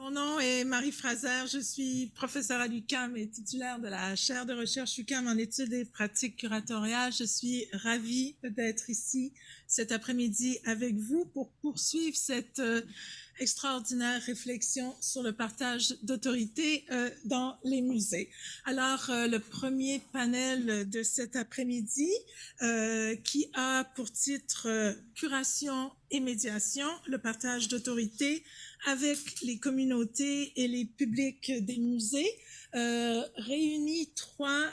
Mon nom est Marie Fraser, je suis professeure à l'UQAM et titulaire de la chaire de recherche UQAM en études et pratiques curatoriales. Je suis ravie d'être ici cet après-midi avec vous pour poursuivre cette extraordinaire réflexion sur le partage d'autorité dans les musées. Alors, le premier panel de cet après-midi qui a pour titre Curation et médiation, le partage d'autorité avec les communautés et les publics des musées, réunit trois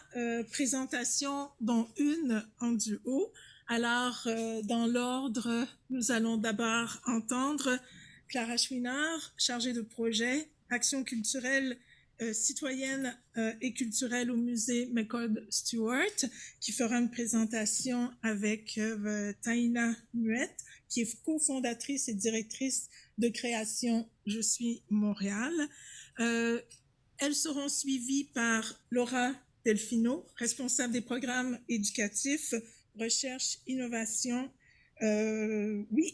présentations, dont une en duo. Alors, dans l'ordre, nous allons d'abord entendre Clara Chouinard, chargée de projet, action culturelle citoyenne et culturelle au musée McCord Stewart, qui fera une présentation avec Taina Muette, qui est cofondatrice et directrice de création Je suis Montréal. Elles seront suivies par Laura Delfino, responsable des programmes éducatifs, recherche, innovation,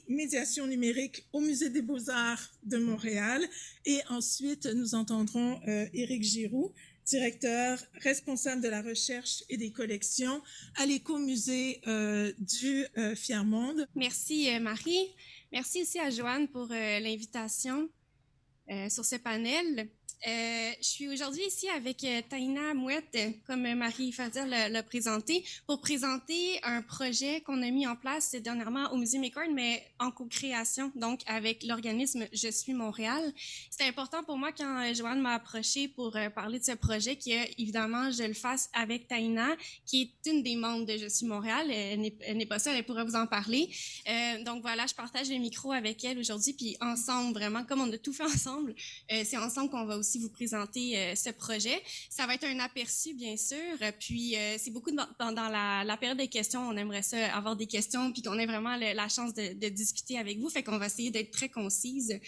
médiation numérique au Musée des Beaux-Arts de Montréal. Et ensuite, nous entendrons Éric Giroux, directeur responsable de la recherche et des collections à l'Écomusée du Fier-Monde. Merci Marie. Merci aussi à Joanne pour l'invitation sur ce panel. Je suis aujourd'hui ici avec Taina Mouette, comme Marie Fraser l'a présenté, pour présenter un projet qu'on a mis en place dernièrement au Musée McCord, mais en co-création, donc avec l'organisme Je suis Montréal. C'était important pour moi quand Joanne m'a approché pour parler de ce projet, que évidemment je le fasse avec Taina, qui est une des membres de Je suis Montréal. Elle n'est pas seule, elle pourra vous en parler. Donc voilà, je partage le micro avec elle aujourd'hui, puis ensemble, vraiment, comme on a tout fait ensemble, c'est ensemble qu'on va aussi vous présenter ce projet. Ça va être un aperçu, bien sûr, puis c'est beaucoup pendant la période des questions, on aimerait ça avoir des questions, puis qu'on ait vraiment la chance de discuter avec vous, fait qu'on va essayer d'être très concise.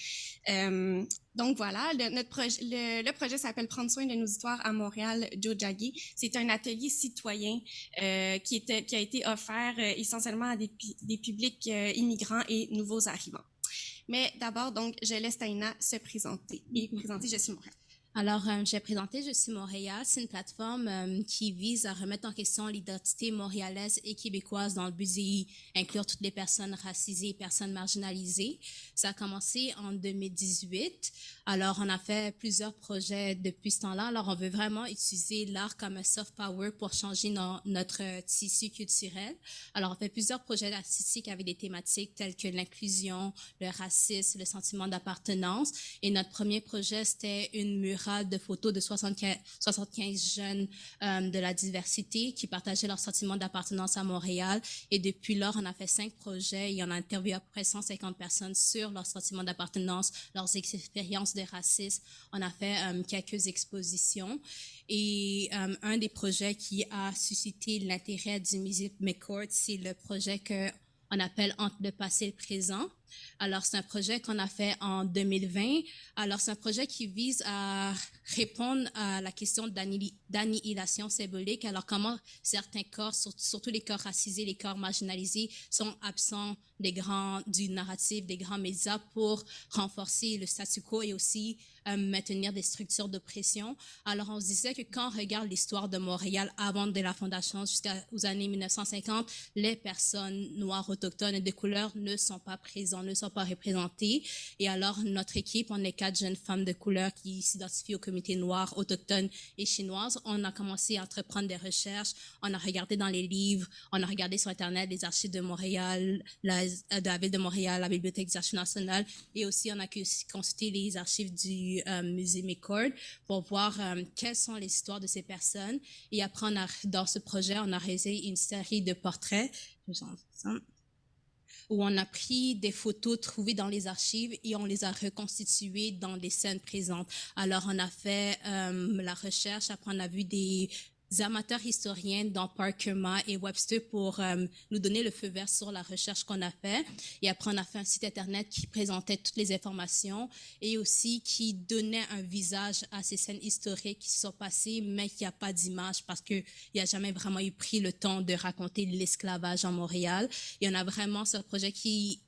Donc voilà, le projet s'appelle Prendre soin de nos histoires à Montréal, Jojagi. C'est un atelier citoyen qui a été offert essentiellement à des publics immigrants et nouveaux arrivants. Mais d'abord, donc, je laisse Taina se présenter et présenter Je suis Montréal. Alors, je vais présenter Je suis Montréal. C'est une plateforme qui vise à remettre en question l'identité montréalaise et québécoise dans le but d'inclure toutes les personnes racisées et personnes marginalisées. Ça a commencé en 2018. Alors, on a fait plusieurs projets depuis ce temps-là. Alors, on veut vraiment utiliser l'art comme un soft power pour changer notre tissu culturel. Alors, on fait plusieurs projets artistiques avec des thématiques telles que l'inclusion, le racisme, le sentiment d'appartenance. Et notre premier projet, c'était une murale de photos de 75 jeunes de la diversité qui partageaient leur sentiment d'appartenance à Montréal. Et depuis lors, on a fait 5 projets et on a interviewé à peu près 150 personnes sur leur sentiment d'appartenance, leurs expériences de racisme. On a fait quelques expositions. Et un des projets qui a suscité l'intérêt du musée McCord, c'est le projet qu'on appelle Entre le passé et le présent. Alors, c'est un projet qu'on a fait en 2020. Alors, c'est un projet qui vise à répondre à la question d'annihilation symbolique. Alors, comment certains corps, surtout les corps racisés, les corps marginalisés, sont absents du narratif, des grands médias pour renforcer le statu quo et aussi maintenir des structures d'oppression. Alors, on se disait que quand on regarde l'histoire de Montréal avant de la fondation jusqu'aux années 1950, les personnes noires, autochtones et de couleur ne sont pas présentes, ne sont pas représentées. Et alors, notre équipe, on est 4 jeunes femmes de couleur qui s'identifient au comité noir, autochtone et chinoise. On a commencé à entreprendre des recherches. On a regardé dans les livres, on a regardé sur Internet les archives de Montréal, de la ville de Montréal, la Bibliothèque des Archives nationales. Et aussi, on a consulté les archives du musée McCord pour voir quelles sont les histoires de ces personnes. Et après, dans ce projet, on a réalisé une série de portraits. Où on a pris des photos trouvées dans les archives et on les a reconstituées dans les scènes présentes. Alors, on a fait la recherche, après on a vu des amateurs historiens dans Parkerma et Webster pour nous donner le feu vert sur la recherche qu'on a fait. Et après, on a fait un site Internet qui présentait toutes les informations et aussi qui donnait un visage à ces scènes historiques qui se sont passées, mais qu'il n'y a pas d'image parce qu'il n'y a jamais vraiment eu pris le temps de raconter l'esclavage en Montréal. Et on a vraiment ce projet qui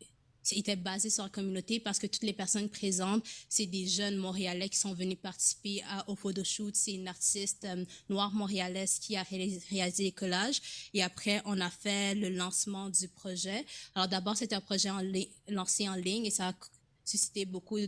était basé sur la communauté parce que toutes les personnes présentes, c'est des jeunes Montréalais qui sont venus participer au photoshoot. C'est une artiste noire montréalaise qui a réalisé les collages. Et après, on a fait le lancement du projet. Alors d'abord, c'était un projet lancé en ligne et ça a suscité beaucoup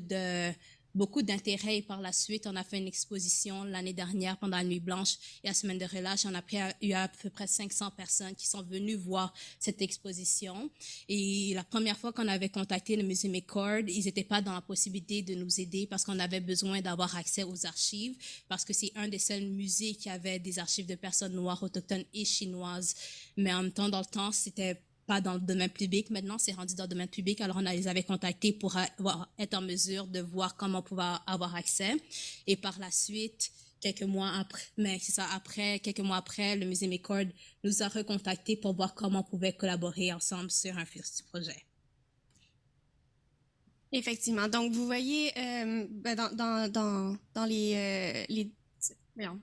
d'intérêt et par la suite, on a fait une exposition l'année dernière pendant la Nuit Blanche et la Semaine de relâche. On a eu à peu près 500 personnes qui sont venues voir cette exposition. Et la première fois qu'on avait contacté le musée McCord, ils n'étaient pas dans la possibilité de nous aider parce qu'on avait besoin d'avoir accès aux archives parce que c'est un des seuls musées qui avait des archives de personnes noires, autochtones et chinoises. Mais en même temps, dans le temps, c'était pas dans le domaine public. Maintenant, c'est rendu dans le domaine public. Alors, on les avait contactés pour être en mesure de voir comment on pouvait avoir accès. Et par la suite, quelques mois après, le musée McCord nous a recontactés pour voir comment on pouvait collaborer ensemble sur un futur projet. Effectivement. Donc, vous voyez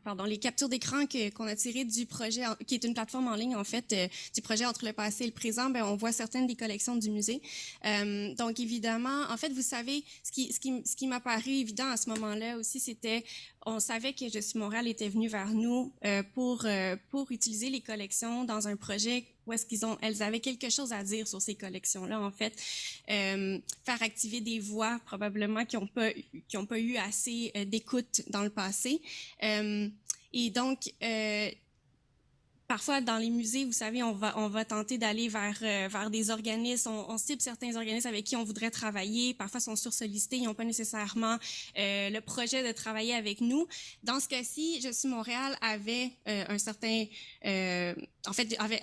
dans les captures d'écran qu'on a tirées du projet, qui est une plateforme en ligne, en fait, du projet Entre le passé et le présent, on voit certaines des collections du musée. Donc, évidemment, en fait, vous savez, ce qui m'a paru évident à ce moment-là aussi, c'était, on savait que Je suis Montréal était venu vers nous pour utiliser les collections dans un projet où est-ce elles avaient quelque chose à dire sur ces collections-là, en fait. Faire activer des voix, probablement, qui ont pas eu assez d'écoute dans le passé. Et donc, parfois, dans les musées, vous savez, on va tenter d'aller vers des organismes. On cible certains organismes avec qui on voudrait travailler. Parfois, ils sont sursollicités. Ils n'ont pas nécessairement le projet de travailler avec nous. Dans ce cas-ci, Je suis Montréal avait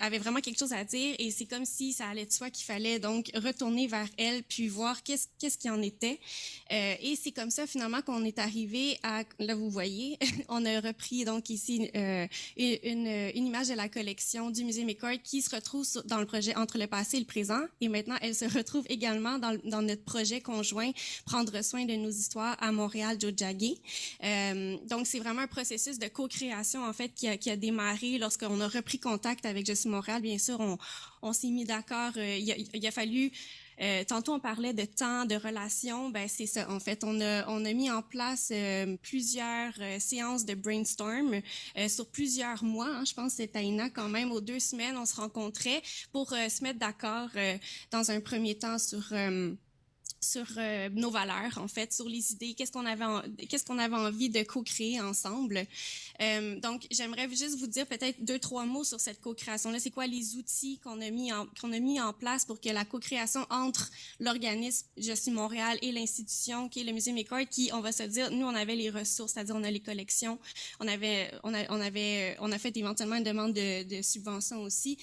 avait vraiment quelque chose à dire. Et c'est comme si ça allait de soi qu'il fallait donc retourner vers elle puis voir qu'est-ce qu'il en était. Et c'est comme ça, finalement, qu'on est arrivé à... Là, vous voyez, on a repris donc ici une image de la collection du musée McCord qui se retrouve dans le projet Entre le passé et le présent. Et maintenant, elle se retrouve également dans notre projet conjoint Prendre soin de nos histoires à Montréal, Tiohtià:ke. Donc, c'est vraiment un processus de co-création, en fait, qui a démarré lorsqu'on a repris contact avec Je suis Montréal. Bien sûr, on s'est mis d'accord. Il a fallu... tantôt, on parlait de temps, de relations. Ben, c'est ça. En fait, on a mis en place plusieurs séances de brainstorm sur plusieurs mois. Hein, je pense que c'est Taina, quand même, aux 2 semaines, on se rencontrait pour se mettre d'accord dans un premier temps sur nos valeurs, en fait, sur les idées, qu'est-ce qu'on avait envie de co-créer ensemble. Donc, j'aimerais juste vous dire peut-être 2-3 mots sur cette co-création-là. C'est quoi les outils qu'on a mis en place pour que la co-création entre l'organisme Je suis Montréal et l'institution qui est le musée McCord, qui, on va se dire, nous, on avait les ressources, c'est-à-dire on a les collections, on a fait éventuellement une demande de subvention aussi,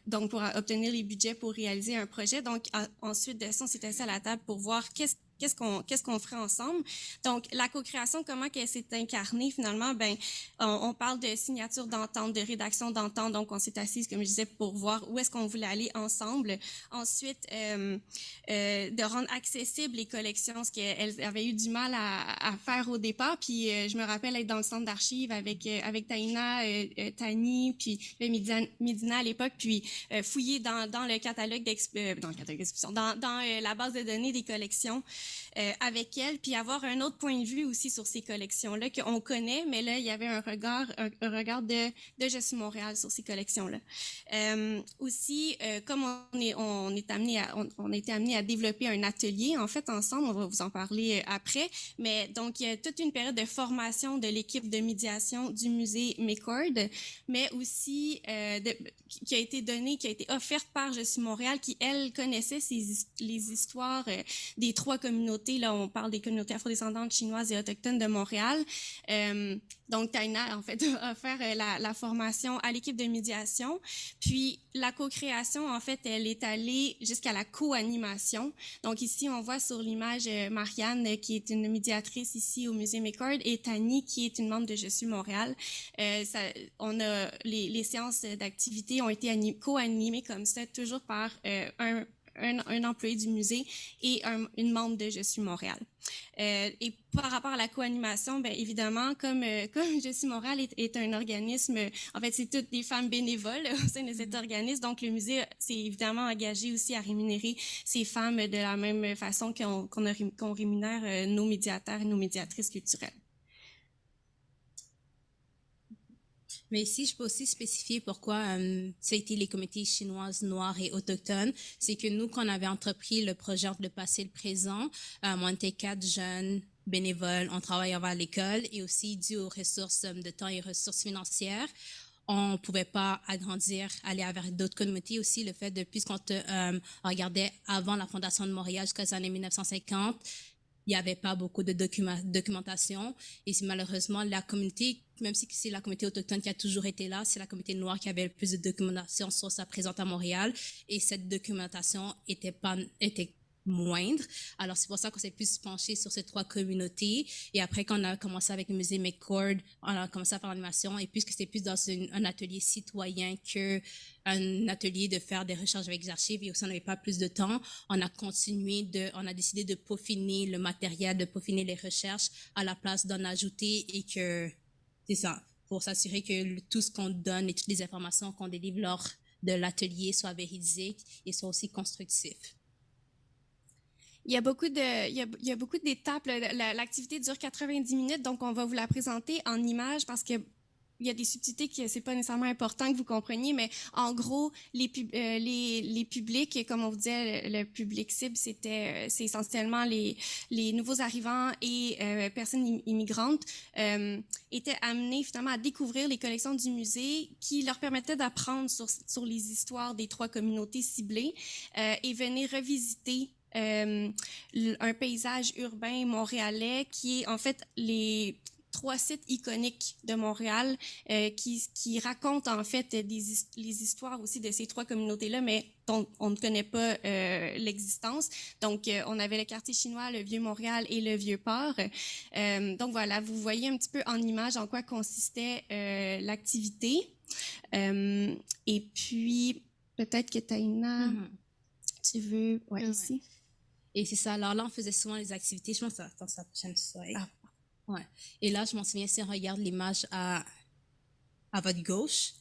donc pour obtenir les budgets pour réaliser un projet. Donc, ensuite de ça, on s'est assis à la table pour voir qu'est-ce qu'on ferait ensemble. Donc, la co-création, comment qu'elle s'est incarnée finalement? Ben, on parle de signature d'entente, de rédaction d'entente. Donc, on s'est assis, comme je disais, pour voir où est-ce qu'on voulait aller ensemble. Ensuite, de rendre accessibles les collections, ce qu'elles avaient eu du mal à faire au départ. Puis, je me rappelle être dans le centre d'archives avec Taina, Tani, puis Médina à l'époque, puis fouiller dans le catalogue d'exposition, dans la base de données des collections. Avec elle, puis avoir un autre point de vue aussi sur ces collections-là qu'on connaît, mais là, il y avait un regard de Je suis Montréal sur ces collections-là. Aussi, comme on a été amené à développer un atelier, en fait, ensemble, on va vous en parler après, mais donc, il y a toute une période de formation de l'équipe de médiation du musée McCord, mais aussi qui a été offerte par Je suis Montréal, qui, elle, connaissait les histoires des 3 communautés. Là, on parle des communautés afrodescendantes, chinoises et autochtones de Montréal. Donc, Taina, en fait, a offert la formation à l'équipe de médiation. Puis, la co-création, en fait, elle est allée jusqu'à la co-animation. Donc, ici, on voit sur l'image Marianne, qui est une médiatrice ici au musée McCord, et Tani, qui est une membre de Je suis Montréal. Les séances d'activité ont été co-animées comme ça, toujours par un employé du musée et une membre de Je suis Montréal. Et par rapport à la co-animation, bien évidemment, comme Je suis Montréal est un organisme, en fait, c'est toutes des femmes bénévoles au sein de cet organisme, donc le musée s'est évidemment engagé aussi à rémunérer ces femmes de la même façon qu'on rémunère nos médiateurs et nos médiatrices culturelles. Mais ici, je peux aussi spécifier pourquoi ça a été les communautés chinoises, noires et autochtones. C'est que nous, quand on avait entrepris le projet entre le passé et le présent, on était 4 jeunes bénévoles, on travaille à l'école et aussi dû aux ressources de temps et ressources financières, on ne pouvait pas agrandir, aller vers d'autres communautés. Aussi, le fait de, puisqu'on regardait avant la fondation de Montréal jusqu'aux années 1950, il n'y avait pas beaucoup de documentation. Et malheureusement, la communauté, même si c'est la communauté autochtone qui a toujours été là, c'est la communauté noire qui avait le plus de documentation sur sa présence à Montréal. Et cette documentation était moindre. Alors, c'est pour ça qu'on s'est plus penché sur ces 3 communautés. Et après, quand on a commencé avec le musée McCord, on a commencé à faire l'animation. Et puisque c'était plus dans un atelier citoyen qu'un atelier de faire des recherches avec les archives, et aussi on n'avait pas plus de temps, on a décidé de peaufiner le matériel, de peaufiner les recherches à la place d'en ajouter et que, c'est ça, pour s'assurer que tout ce qu'on donne et toutes les informations qu'on délivre lors de l'atelier soient véridiques et soient aussi constructifs. Il y a beaucoup d'étapes. L'activité dure 90 minutes, donc on va vous la présenter en images parce que il y a des subtilités que c'est pas nécessairement important que vous compreniez, mais en gros, les publics, comme on vous disait, le public cible, c'est essentiellement les nouveaux arrivants et personnes immigrantes étaient amenés finalement à découvrir les collections du musée qui leur permettaient d'apprendre sur les histoires des 3 communautés ciblées et venir revisiter un paysage urbain montréalais qui est en fait les 3 sites iconiques de Montréal qui racontent en fait les histoires aussi de ces 3 communautés-là, mais dont on ne connaît pas l'existence. Donc, on avait le quartier chinois, le Vieux-Montréal et le Vieux-Port. Donc voilà, vous voyez un petit peu en image en quoi consistait l'activité. Et puis, peut-être que Taïna, tu veux... Ouais, ici. Et c'est ça. Alors là, on faisait souvent les activités. Je pense que c'est la prochaine slide. Ah. Ouais. Et là, je m'en souviens, si on regarde l'image à votre gauche,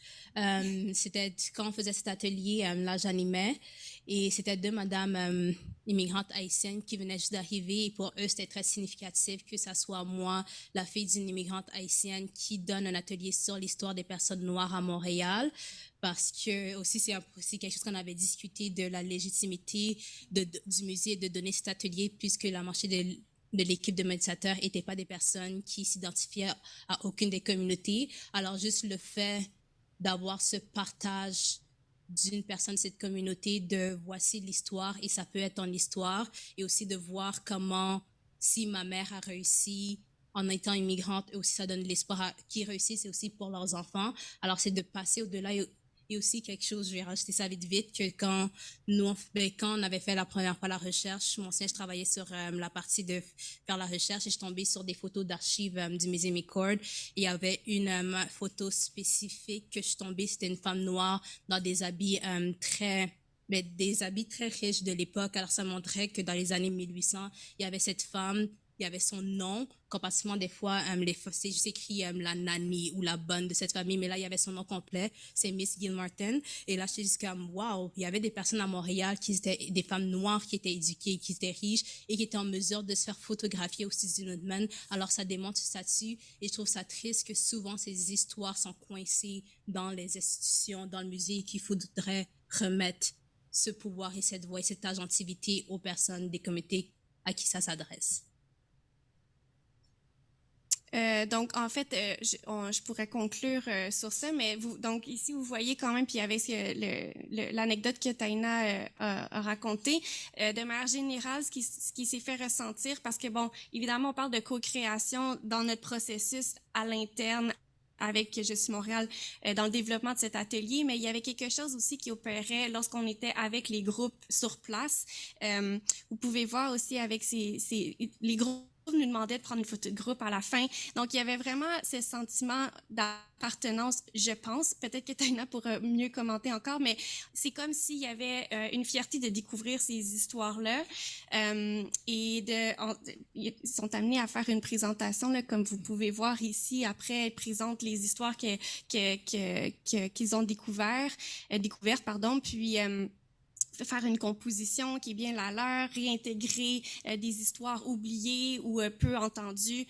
c'était quand on faisait cet atelier, là, j'animais. Et c'était 2 madames immigrantes haïtiennes qui venaient juste d'arriver. Et pour eux, c'était très significatif que ça soit moi, la fille d'une immigrante haïtienne, qui donne un atelier sur l'histoire des personnes noires à Montréal. Parce que aussi, c'est quelque chose qu'on avait discuté de la légitimité du musée de donner cet atelier, puisque la moitié de l'équipe de médiateurs n'étaient pas des personnes qui s'identifiaient à aucune des communautés. Alors, juste le fait d'avoir ce partage d'une personne de cette communauté, de voici l'histoire et ça peut être ton histoire, et aussi de voir comment, si ma mère a réussi en étant immigrante, aussi ça donne de l'espoir à qui réussit, c'est aussi pour leurs enfants. Alors, c'est de passer au-delà. Et aussi quelque chose, je vais rajouter ça vite, que quand on avait fait la première fois la recherche, moi aussi, je travaillais sur la partie de faire la recherche et je tombais sur des photos d'archives du musée McCord. Il y avait une photo spécifique que je tombais, c'était une femme noire dans des habits des habits très riches de l'époque. Alors, ça montrait que dans les années 1800, il y avait cette femme, il y avait son nom, comparativement des fois, c'est juste écrit la nanny ou la bonne de cette famille, mais là, il y avait son nom complet, c'est Miss Gilmartin. Et là, j'étais juste comme, wow, il y avait des personnes à Montréal qui étaient des femmes noires qui étaient éduquées, qui étaient riches et qui étaient en mesure de se faire photographier au Studio Notman. Alors, ça démontre ce statut et je trouve ça triste que souvent, ces histoires sont coincées dans les institutions, dans le musée et qu'il faudrait remettre ce pouvoir et cette voix et cette agentivité aux personnes des comités à qui ça s'adresse. Donc, en fait, je pourrais conclure sur ça, mais donc ici, vous voyez quand même, puis avec l'anecdote que Taïna a racontée, de manière générale, ce qui s'est fait ressentir, parce que, bon, évidemment, on parle de co-création dans notre processus à l'interne, avec Je suis Montréal dans le développement de cet atelier, mais il y avait quelque chose aussi qui opérait lorsqu'on était avec les groupes sur place. Vous pouvez voir aussi avec les groupes nous demandaient de prendre une photo de groupe à la fin. Donc, il y avait vraiment ce sentiment d'appartenance, je pense. Peut-être que Taina pourra mieux commenter encore, mais c'est comme s'il y avait une fierté de découvrir ces histoires-là. Ils sont amenés à faire une présentation, là, comme vous pouvez voir ici. Après, ils présentent les histoires qu'ils ont découvertes, puis faire une composition qui est bien la leur, réintégrer des histoires oubliées ou peu entendues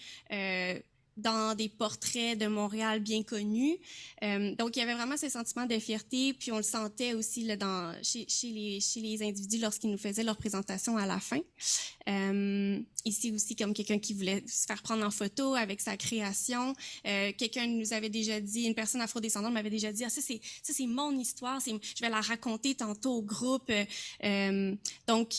dans des portraits de Montréal bien connus. Donc, il y avait vraiment ce sentiment de fierté, puis on le sentait aussi là, chez les individus lorsqu'ils nous faisaient leur présentation à la fin. Ici aussi, comme quelqu'un qui voulait se faire prendre en photo avec sa création. Quelqu'un nous avait déjà dit, une personne afrodescendante m'avait déjà dit, ça c'est mon histoire, je vais la raconter tantôt au groupe. Donc,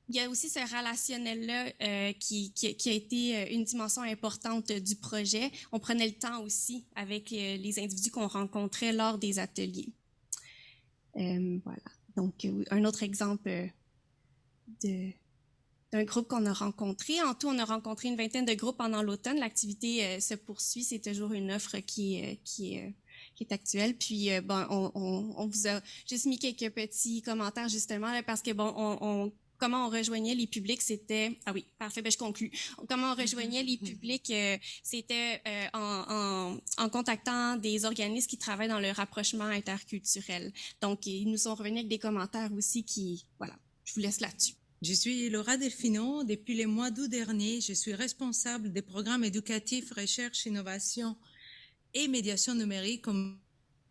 il y a aussi ce relationnel-là qui a été une dimension importante du projet. On prenait le temps aussi avec les individus qu'on rencontrait lors des ateliers. Voilà. Donc, un autre exemple d'un groupe qu'on a rencontré. En tout, on a rencontré une vingtaine de groupes pendant l'automne. L'activité se poursuit. C'est toujours une offre qui est actuelle. Puis, on vous a juste mis quelques petits commentaires, justement, là, parce que, comment on rejoignait les publics, c'était... Ah oui, parfait, je conclue. Comment on rejoignait les publics, c'était en contactant des organismes qui travaillent dans le rapprochement interculturel. Donc, ils nous sont revenus avec des commentaires aussi Voilà, je vous laisse là-dessus. Je suis Laura Delfino. Depuis le mois d'août dernier, je suis responsable des programmes éducatifs, recherche, innovation et médiation numérique comme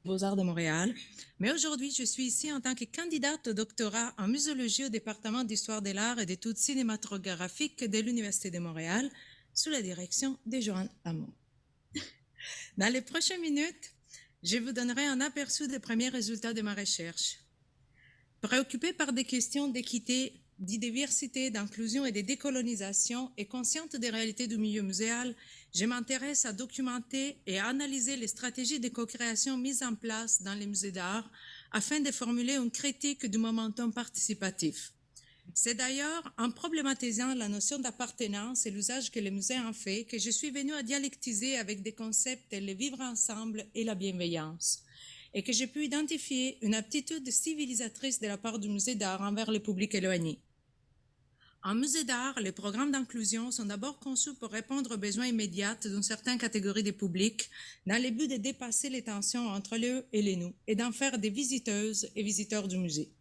Beaux-Arts de Montréal. Mais aujourd'hui, je suis ici en tant que candidate au doctorat en muséologie au département d'histoire de l'art et d'études cinématographiques de l'Université de Montréal, sous la direction de Joanne Hamon. Dans les prochaines minutes, je vous donnerai un aperçu des premiers résultats de ma recherche. Préoccupée par des questions d'équité, de diversité, d'inclusion et de décolonisation et consciente des réalités du milieu muséal, je m'intéresse à documenter et à analyser les stratégies de co-création mises en place dans les musées d'art afin de formuler une critique du momentum participatif. C'est d'ailleurs en problématisant la notion d'appartenance et l'usage que les musées en fait que je suis venue à dialectiser avec des concepts le vivre ensemble et la bienveillance, et que j'ai pu identifier une aptitude civilisatrice de la part du musée d'art envers le public éloigné. En musée d'art, les programmes d'inclusion sont d'abord conçus pour répondre aux besoins immédiats d'une certaine catégorie de public dans le but de dépasser les tensions entre eux et les nous et d'en faire des visiteuses et visiteurs du musée.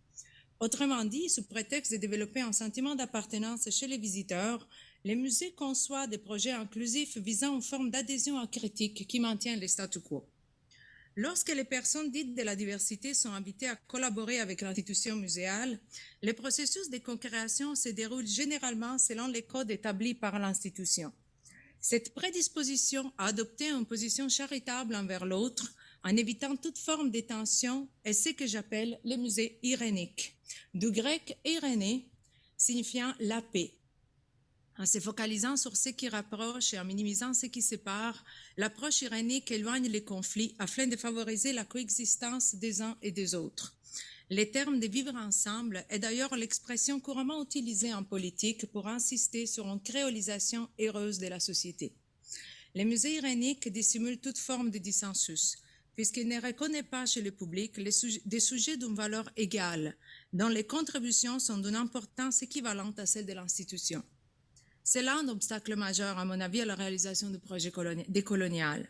Autrement dit, sous prétexte de développer un sentiment d'appartenance chez les visiteurs, les musées conçoivent des projets inclusifs visant une forme d'adhésion critique qui maintient le statu quo. Lorsque les personnes dites de la diversité sont invitées à collaborer avec l'institution muséale, le processus de co-création se déroule généralement selon les codes établis par l'institution. Cette prédisposition à adopter une position charitable envers l'autre, en évitant toute forme de tension, est ce que j'appelle le musée irénique, du grec iréné, signifiant la paix. En se focalisant sur ce qui rapproche et en minimisant ce qui sépare, l'approche irénique éloigne les conflits afin de favoriser la coexistence des uns et des autres. Le terme de vivre ensemble est d'ailleurs l'expression couramment utilisée en politique pour insister sur une créolisation heureuse de la société. Le musée irénique dissimule toute forme de dissensus, puisqu'il ne reconnaît pas chez le public des sujets d'une valeur égale, dont les contributions sont d'une importance équivalente à celle de l'institution. C'est là un obstacle majeur, à mon avis, à la réalisation du projet décolonial.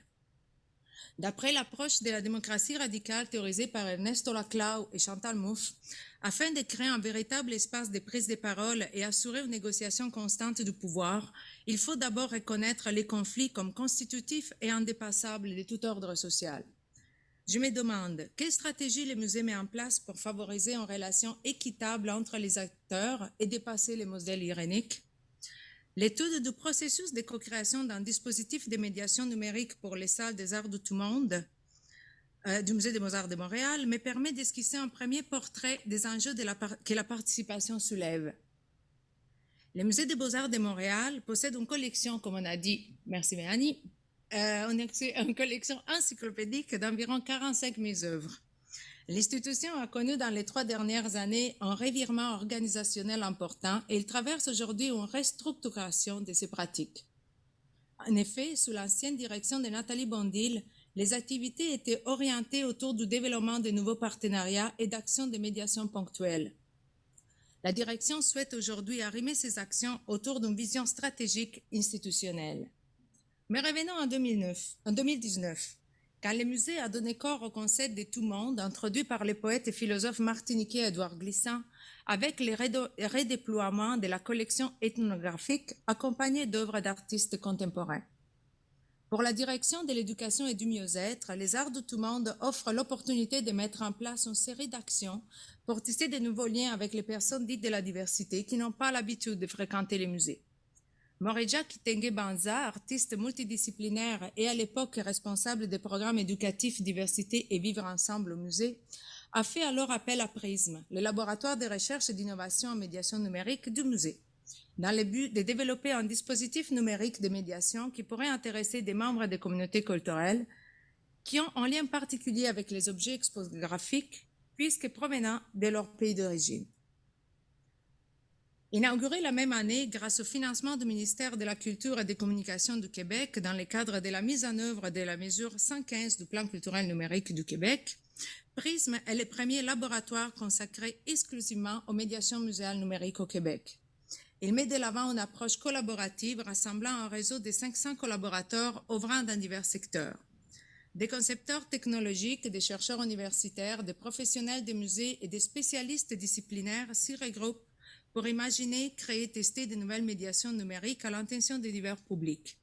D'après l'approche de la démocratie radicale théorisée par Ernesto Laclau et Chantal Mouffe, afin de créer un véritable espace de prise de parole et assurer une négociation constante du pouvoir, il faut d'abord reconnaître les conflits comme constitutifs et indépassables de tout ordre social. Je me demande, quelle stratégie le musée met en place pour favoriser une relation équitable entre les acteurs et dépasser les modèles iréniques? L'étude du processus de co-création d'un dispositif de médiation numérique pour les salles des arts de tout monde du Musée des Beaux-Arts de Montréal me permet d'esquisser un premier portrait des enjeux que la participation soulève. Le Musée des Beaux-Arts de Montréal possède une collection, comme on a dit, merci Mélanie, une collection encyclopédique d'environ 45 000 œuvres. L'institution a connu dans les 3 dernières années un revirement organisationnel important et il traverse aujourd'hui une restructuration de ses pratiques. En effet, sous l'ancienne direction de Nathalie Bondil, les activités étaient orientées autour du développement de nouveaux partenariats et d'actions de médiation ponctuelles. La direction souhaite aujourd'hui arrimer ses actions autour d'une vision stratégique institutionnelle. Mais revenons en 2019. Quand le musée a donné corps au concept de tout monde, introduit par le poète et philosophe martiniquais Édouard Glissant, avec le redéploiement de la collection ethnographique accompagnée d'œuvres d'artistes contemporains. Pour la direction de l'éducation et du mieux-être, les Arts de tout monde offrent l'opportunité de mettre en place une série d'actions pour tisser de nouveaux liens avec les personnes dites de la diversité qui n'ont pas l'habitude de fréquenter les musées. Moreja Kitenge Banza, artiste multidisciplinaire et à l'époque responsable des programmes éducatifs diversité et vivre ensemble au musée, a fait alors appel à Prisme, le laboratoire de recherche et d'innovation en médiation numérique du musée, dans le but de développer un dispositif numérique de médiation qui pourrait intéresser des membres des communautés culturelles qui ont un lien particulier avec les objets expographiques puisque provenant de leur pays d'origine. Inauguré la même année grâce au financement du ministère de la Culture et des Communications du Québec dans le cadre de la mise en œuvre de la mesure 115 du Plan culturel numérique du Québec, Prisme est le premier laboratoire consacré exclusivement aux médiations muséales numériques au Québec. Il met de l'avant une approche collaborative rassemblant un réseau de 500 collaborateurs œuvrant dans divers secteurs. Des concepteurs technologiques, des chercheurs universitaires, des professionnels des musées et des spécialistes disciplinaires s'y regroupent pour imaginer, créer, tester de nouvelles médiations numériques à l'intention de divers publics.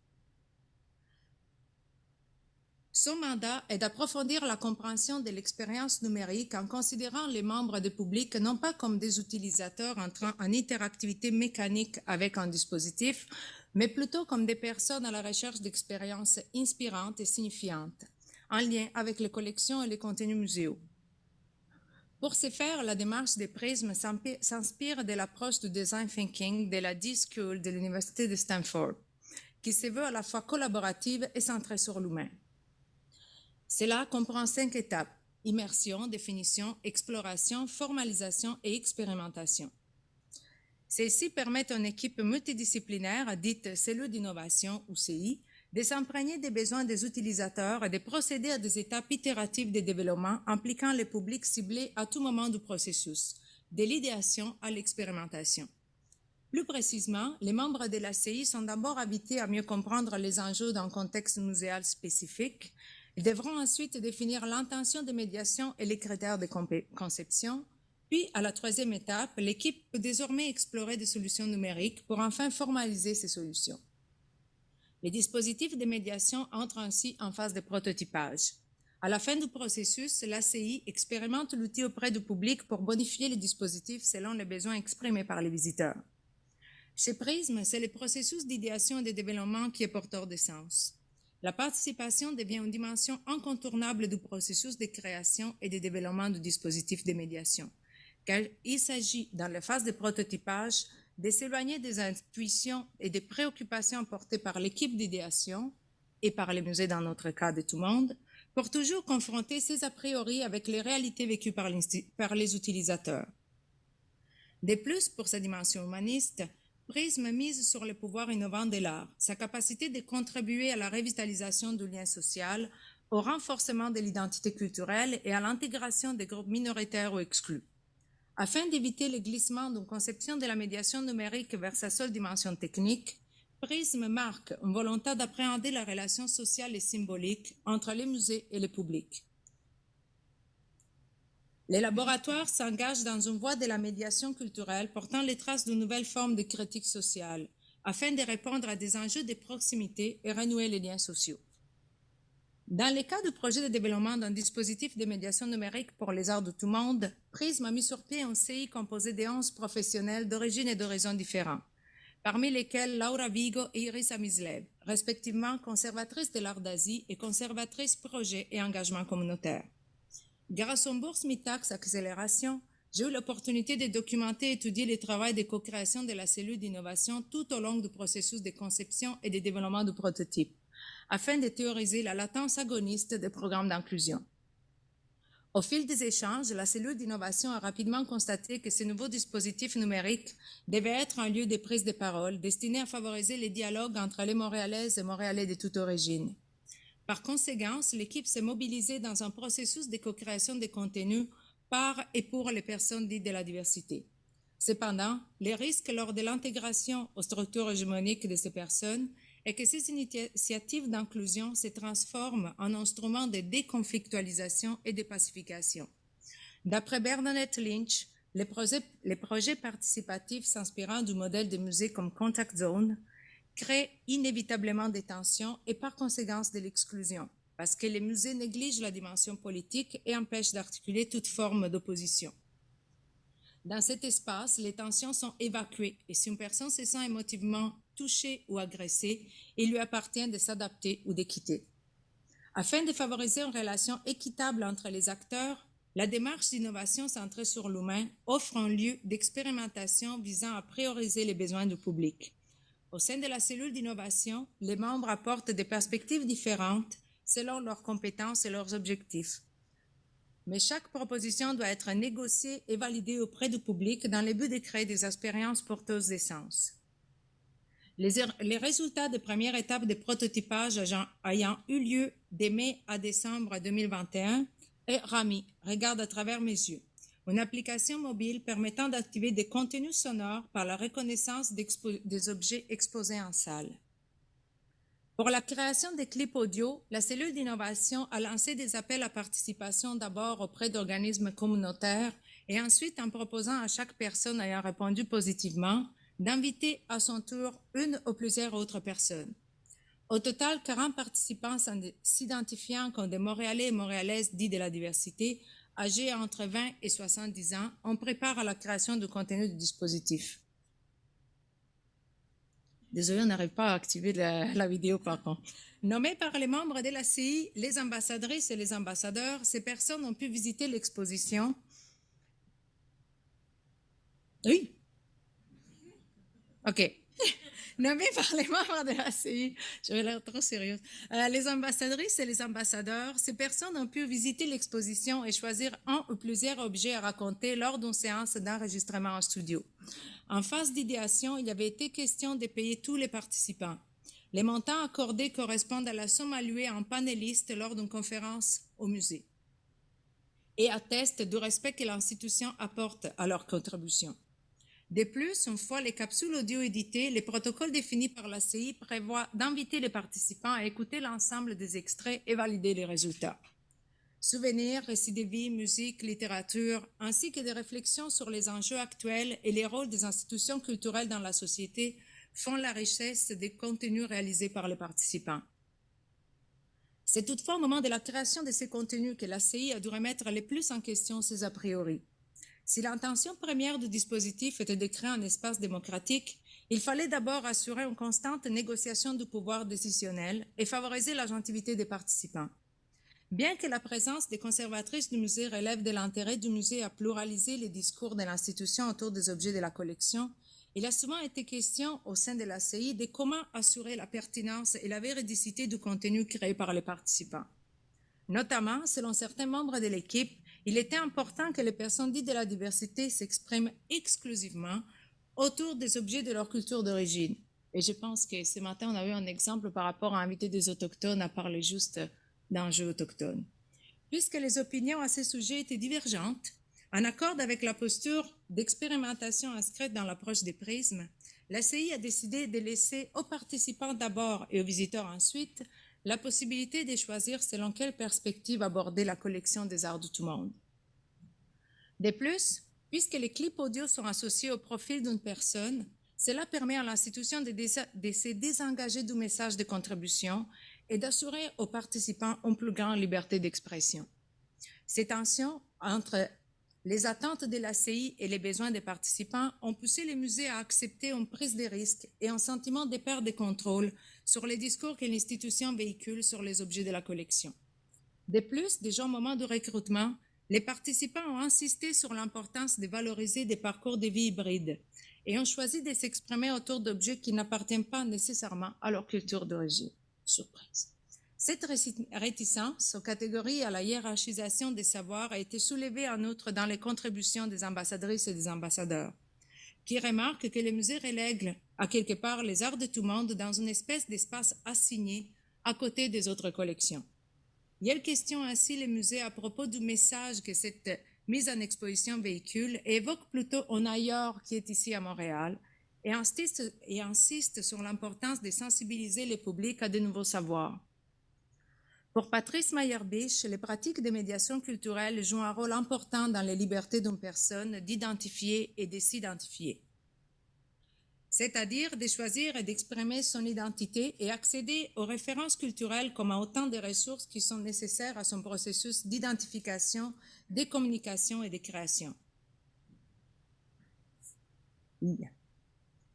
Son mandat est d'approfondir la compréhension de l'expérience numérique en considérant les membres du public non pas comme des utilisateurs entrant en interactivité mécanique avec un dispositif, mais plutôt comme des personnes à la recherche d'expériences inspirantes et signifiantes, en lien avec les collections et les contenus muséaux. Pour ce faire, la démarche des Prismes s'inspire de l'approche du design thinking de la D-School de l'Université de Stanford, qui se veut à la fois collaborative et centrée sur l'humain. Cela comprend 5 étapes: immersion, définition, exploration, formalisation et expérimentation. Celles-ci permettent à une équipe multidisciplinaire, dite cellule d'innovation ou CI, de s'imprégner des besoins des utilisateurs et de procéder à des étapes itératives de développement impliquant les publics ciblés à tout moment du processus, de l'idéation à l'expérimentation. Plus précisément, les membres de la CI sont d'abord habités à mieux comprendre les enjeux d'un contexte muséal spécifique. Ils devront ensuite définir l'intention de médiation et les critères de conception. Puis, à la 3e étape, l'équipe peut désormais explorer des solutions numériques pour enfin formaliser ces solutions. Les dispositifs de médiation entrent ainsi en phase de prototypage. À la fin du processus, l'ACI expérimente l'outil auprès du public pour bonifier les dispositifs selon les besoins exprimés par les visiteurs. Chez Prisme, c'est le processus d'idéation et de développement qui est porteur de sens. La participation devient une dimension incontournable du processus de création et de développement du dispositif de médiation, car il s'agit, dans la phase de prototypage, de s'éloigner des intuitions et des préoccupations portées par l'équipe d'idéation et par les musées dans notre cas de tout le monde, pour toujours confronter ces a priori avec les réalités vécues par les utilisateurs. De plus, pour sa dimension humaniste, Prisme mise sur le pouvoir innovant de l'art, sa capacité de contribuer à la revitalisation du lien social, au renforcement de l'identité culturelle et à l'intégration des groupes minoritaires ou exclus. Afin d'éviter le glissement d'une conception de la médiation numérique vers sa seule dimension technique, Prisme marque une volonté d'appréhender la relation sociale et symbolique entre les musées et le public. Les laboratoires s'engagent dans une voie de la médiation culturelle portant les traces de nouvelles formes de critique sociale, afin de répondre à des enjeux de proximité et renouer les liens sociaux. Dans le cas du projet de développement d'un dispositif de médiation numérique pour les arts de tout le monde, Prisme a mis sur pied un CI composé de 11 professionnels d'origine et d'horizons différents, parmi lesquels Laura Vigo et Iris Amislev, respectivement conservatrices de l'art d'Asie et conservatrices projet et engagement communautaire. Grâce aux bourses Mitax Accélération, j'ai eu l'opportunité de documenter et étudier le travail de co-création de la cellule d'innovation tout au long du processus de conception et de développement du prototype, afin de théoriser la latence agoniste des programmes d'inclusion. Au fil des échanges, la cellule d'innovation a rapidement constaté que ces nouveaux dispositifs numériques devaient être un lieu de prise de parole destiné à favoriser les dialogues entre les Montréalaises et Montréalais de toute origine. Par conséquent, l'équipe s'est mobilisée dans un processus de co-création de contenus par et pour les personnes dites de la diversité. Cependant, les risques lors de l'intégration aux structures hégémoniques de ces personnes est que ces initiatives d'inclusion se transforment en instruments de déconflictualisation et de pacification. D'après Bernadette Lynch, les projets participatifs s'inspirant du modèle de musées comme Contact Zone créent inévitablement des tensions et par conséquent de l'exclusion, parce que les musées négligent la dimension politique et empêchent d'articuler toute forme d'opposition. Dans cet espace, les tensions sont évacuées et si une personne se sent émotivement touchée ou agressée, il lui appartient de s'adapter ou de quitter. Afin de favoriser une relation équitable entre les acteurs, la démarche d'innovation centrée sur l'humain offre un lieu d'expérimentation visant à prioriser les besoins du public. Au sein de la cellule d'innovation, les membres apportent des perspectives différentes selon leurs compétences et leurs objectifs. Mais chaque proposition doit être négociée et validée auprès du public dans le but de créer des expériences porteuses de sens. Les résultats des premières étapes de prototypage ayant eu lieu de mai à décembre 2021 et Rami, regarde à travers mes yeux, une application mobile permettant d'activer des contenus sonores par la reconnaissance des objets exposés en salle. Pour la création des clips audio, la cellule d'innovation a lancé des appels à participation d'abord auprès d'organismes communautaires et ensuite en proposant à chaque personne ayant répondu positivement d'inviter à son tour une ou plusieurs autres personnes. Au total, 40 participants s'identifiant comme des Montréalais et Montréalaises dits de la diversité, âgés entre 20 et 70 ans, on prépare à la création du contenu du dispositif. Désolé, on n'arrive pas à activer la vidéo par contre. Nommés par les membres de la CI, les ambassadrices et les ambassadeurs, ces personnes ont pu visiter l'exposition. Oui. OK. Nommés par les membres de la CI, j'avais l'air trop sérieuse. Les ambassadrices et les ambassadeurs, ces personnes ont pu visiter l'exposition et choisir un ou plusieurs objets à raconter lors d'une séance d'enregistrement en studio. En phase d'idéation, il avait été question de payer tous les participants. Les montants accordés correspondent à la somme allouée en panélistes lors d'une conférence au musée et attestent du respect que l'institution apporte à leur contribution. De plus, une fois les capsules audio éditées, les protocoles définis par la CI prévoient d'inviter les participants à écouter l'ensemble des extraits et valider les résultats. Souvenirs, récits de vie, musique, littérature, ainsi que des réflexions sur les enjeux actuels et les rôles des institutions culturelles dans la société font la richesse des contenus réalisés par les participants. C'est toutefois au moment de la création de ces contenus que la CI a dû remettre le plus en question ses a priori. Si l'intention première du dispositif était de créer un espace démocratique, il fallait d'abord assurer une constante négociation du pouvoir décisionnel et favoriser l'agentivité des participants. Bien que la présence des conservatrices du musée relève de l'intérêt du musée à pluraliser les discours de l'institution autour des objets de la collection, il a souvent été question au sein de la CI de comment assurer la pertinence et la véridicité du contenu créé par les participants. Notamment, selon certains membres de l'équipe, il était important que les personnes dites de la diversité s'expriment exclusivement autour des objets de leur culture d'origine. Et je pense que ce matin, on a eu un exemple par rapport à inviter des autochtones à parler juste d'enjeux autochtones. Puisque les opinions à ce sujet étaient divergentes, en accord avec la posture d'expérimentation inscrite dans l'approche des prismes, la CI a décidé de laisser aux participants d'abord et aux visiteurs ensuite la possibilité de choisir selon quelle perspective aborder la collection des arts de tout monde. De plus, puisque les clips audio sont associés au profil d'une personne, cela permet à l'institution de se désengager du message de contribution et d'assurer aux participants une plus grande liberté d'expression. Ces tensions entre les attentes de la CI et les besoins des participants ont poussé les musées à accepter une prise de risque et un sentiment de perte de contrôle sur les discours que l'institution véhicule sur les objets de la collection. De plus, déjà au moment du recrutement, les participants ont insisté sur l'importance de valoriser des parcours de vie hybrides et ont choisi de s'exprimer autour d'objets qui n'appartiennent pas nécessairement à leur culture d'origine. Surprise. Cette réticence aux catégories et à la hiérarchisation des savoirs a été soulevée en outre dans les contributions des ambassadrices et des ambassadeurs, qui remarquent que les musées relèguent à quelque part les arts de tout monde dans une espèce d'espace assigné à côté des autres collections. Ils questionnent ainsi les musées à propos du message que cette mise en exposition véhicule et évoque plutôt un ailleurs qui est ici à Montréal et insiste sur l'importance de sensibiliser le public à de nouveaux savoirs. Pour Patrice Mayer-Bisch, les pratiques de médiation culturelle jouent un rôle important dans la liberté d'une personne d'identifier et de s'identifier, c'est-à-dire de choisir et d'exprimer son identité et accéder aux références culturelles comme à autant de ressources qui sont nécessaires à son processus d'identification, de communication et de création.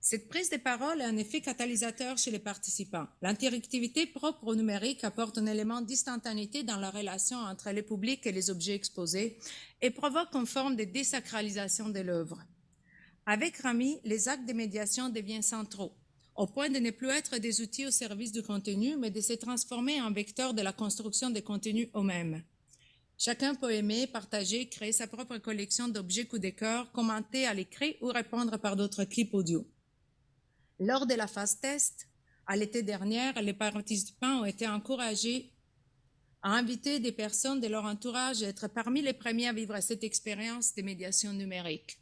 Cette prise de parole est un effet catalysateur chez les participants. L'interactivité propre au numérique apporte un élément d'instantanéité dans la relation entre le public et les objets exposés et provoque une forme de désacralisation de l'œuvre. Avec Rami, les actes de médiation deviennent centraux, au point de ne plus être des outils au service du contenu, mais de se transformer en vecteurs de la construction des contenus eux-mêmes. Chacun peut aimer, partager, créer sa propre collection d'objets coup de cœur, commenter à l'écrit ou répondre par d'autres clips audio. Lors de la phase test, à l'été dernier, les participants ont été encouragés à inviter des personnes de leur entourage et être parmi les premiers à vivre cette expérience de médiation numérique.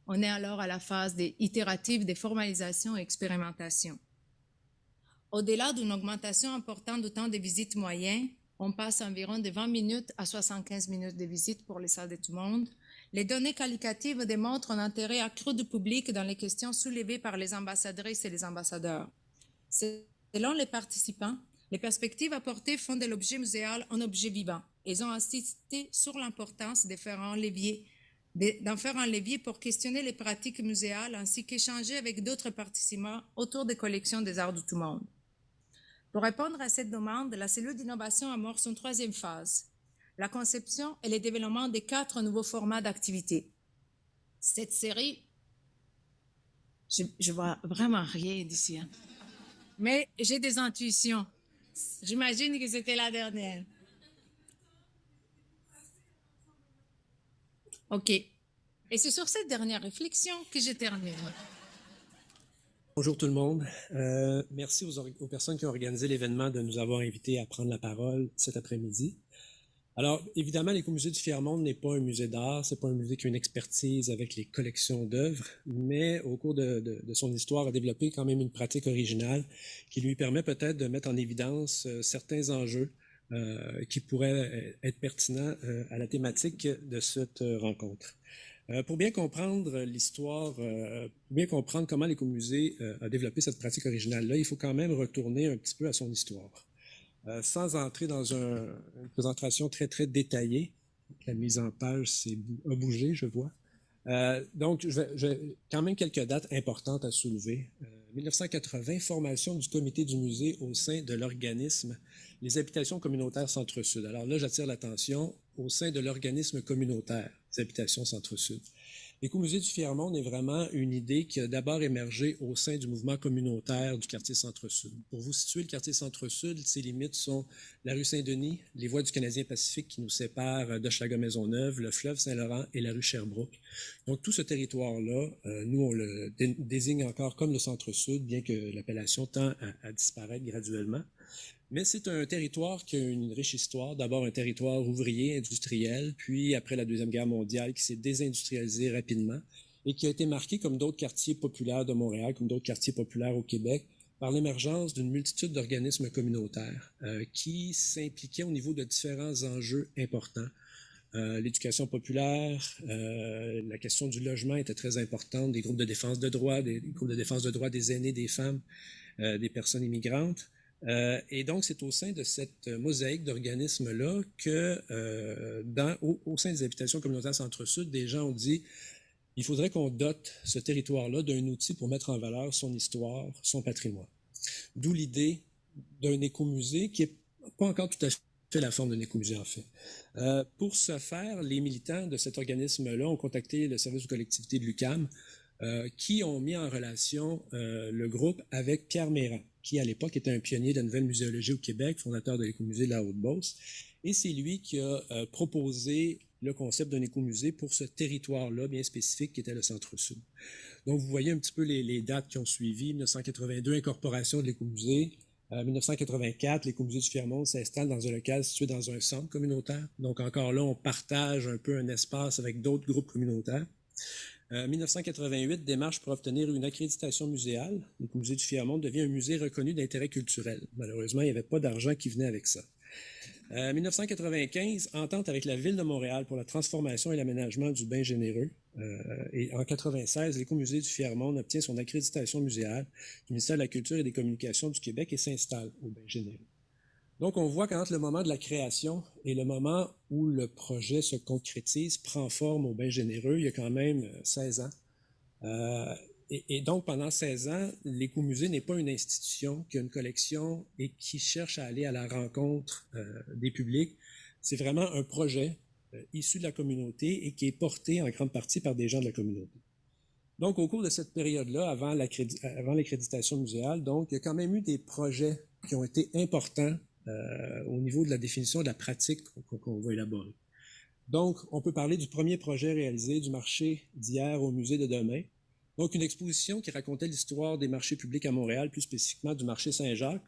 On est alors à la phase itérative de formalisation et expérimentation. Au-delà d'une augmentation importante du temps de visite moyen, on passe environ de 20 minutes à 75 minutes de visite pour les salles de tout le monde. Les données qualitatives démontrent un intérêt accru du public dans les questions soulevées par les ambassadrices et les ambassadeurs. Selon les participants, les perspectives apportées font de l'objet muséal un objet vivant. Ils ont insisté sur l'importance d'en faire un levier pour questionner les pratiques muséales ainsi qu'échanger avec d'autres participants autour des collections des arts de tout le monde. Pour répondre à cette demande, la cellule d'innovation amorce une troisième phase, la conception et le développement des 4 nouveaux formats d'activités. Cette série, je vois vraiment rien d'ici, hein. Mais j'ai des intuitions. J'imagine que c'était la dernière. OK. Et c'est sur cette dernière réflexion que je termine. Bonjour tout le monde. Merci aux personnes qui ont organisé l'événement de nous avoir invités à prendre la parole cet après-midi. Alors, évidemment, l'Écomusée du Fier-Monde n'est pas un musée d'art, c'est pas un musée qui a une expertise avec les collections d'œuvres, mais au cours de son histoire, a développé quand même une pratique originale qui lui permet peut-être de mettre en évidence certains enjeux qui pourraient être pertinents à la thématique de cette rencontre. Pour bien comprendre l'histoire, pour bien comprendre comment l'Écomusée a développé cette pratique originale-là, il faut quand même retourner un petit peu à son histoire. Sans entrer dans une présentation très, très détaillée. La mise en page a bougé, je vois. Donc, j'ai quand même quelques dates importantes à soulever. 1980, formation du comité du musée au sein de l'organisme Les Habitations communautaires Centre-Sud. Alors là, j'attire l'attention au sein de l'organisme communautaire Les Habitations Centre-Sud. L'Écomusée du Fier-Monde est vraiment une idée qui a d'abord émergé au sein du mouvement communautaire du quartier Centre-Sud. Pour vous situer, le quartier Centre-Sud, ses limites sont la rue Saint-Denis, les voies du Canadien-Pacifique qui nous séparent d'Hochelaga-Maisonneuve, le fleuve Saint-Laurent et la rue Sherbrooke. Donc tout ce territoire-là, nous on le désigne encore comme le Centre-Sud, bien que l'appellation tend à disparaître graduellement. Mais c'est un territoire qui a une riche histoire. D'abord un territoire ouvrier, industriel, puis après la Deuxième Guerre mondiale, qui s'est désindustrialisé rapidement et qui a été marqué comme d'autres quartiers populaires de Montréal, comme d'autres quartiers populaires au Québec, par l'émergence d'une multitude d'organismes communautaires qui s'impliquaient au niveau de différents enjeux importants. L'éducation populaire, la question du logement était très importante, des groupes de défense de droits, des groupes de défense de droits des aînés, des femmes, des personnes immigrantes. Et donc, c'est au sein de cette mosaïque d'organismes-là que, au sein des habitations communautaires Centre-Sud, des gens ont dit il faudrait qu'on dote ce territoire-là d'un outil pour mettre en valeur son histoire, son patrimoine. D'où l'idée d'un écomusée qui n'est pas encore tout à fait la forme d'un écomusée, en fait. Pour ce faire, les militants de cet organisme-là ont contacté le service de collectivité de l'UQAM qui ont mis en relation le groupe avec Pierre Mérand, qui à l'époque était un pionnier de la nouvelle muséologie au Québec, fondateur de l'écomusée de la Haute-Beauce. Et c'est lui qui a proposé le concept d'un écomusée pour ce territoire-là bien spécifique qui était le Centre-Sud. Donc, vous voyez un petit peu les dates qui ont suivi. 1982, incorporation de l'écomusée. 1984, l'écomusée du Fièrmonde s'installe dans un local situé dans un centre communautaire. Donc, encore là, on partage un peu un espace avec d'autres groupes communautaires. 1988, démarche pour obtenir une accréditation muséale. L'écomusée du Fièrmonde devient un musée reconnu d'intérêt culturel. Malheureusement, il n'y avait pas d'argent qui venait avec ça. 1995, entente avec la Ville de Montréal pour la transformation et l'aménagement du Bain Généreux. Et en 1996, l'écomusée du Fièrmonde obtient son accréditation muséale du ministère de la Culture et des Communications du Québec et s'installe au Bain Généreux. Donc, on voit qu'entre le moment de la création et le moment où le projet se concrétise, prend forme au Bain Généreux, il y a quand même 16 ans. Et donc, pendant 16 ans, l'écomusée n'est pas une institution qui a une collection et qui cherche à aller à la rencontre des publics. C'est vraiment un projet issu de la communauté et qui est porté en grande partie par des gens de la communauté. Donc, au cours de cette période-là, avant l'accréditation muséale, donc, il y a quand même eu des projets qui ont été importants au niveau de la définition de la pratique qu'on va élaborer. Donc, on peut parler du premier projet réalisé du marché d'hier au musée de demain. Donc, une exposition qui racontait l'histoire des marchés publics à Montréal, plus spécifiquement du marché Saint-Jacques.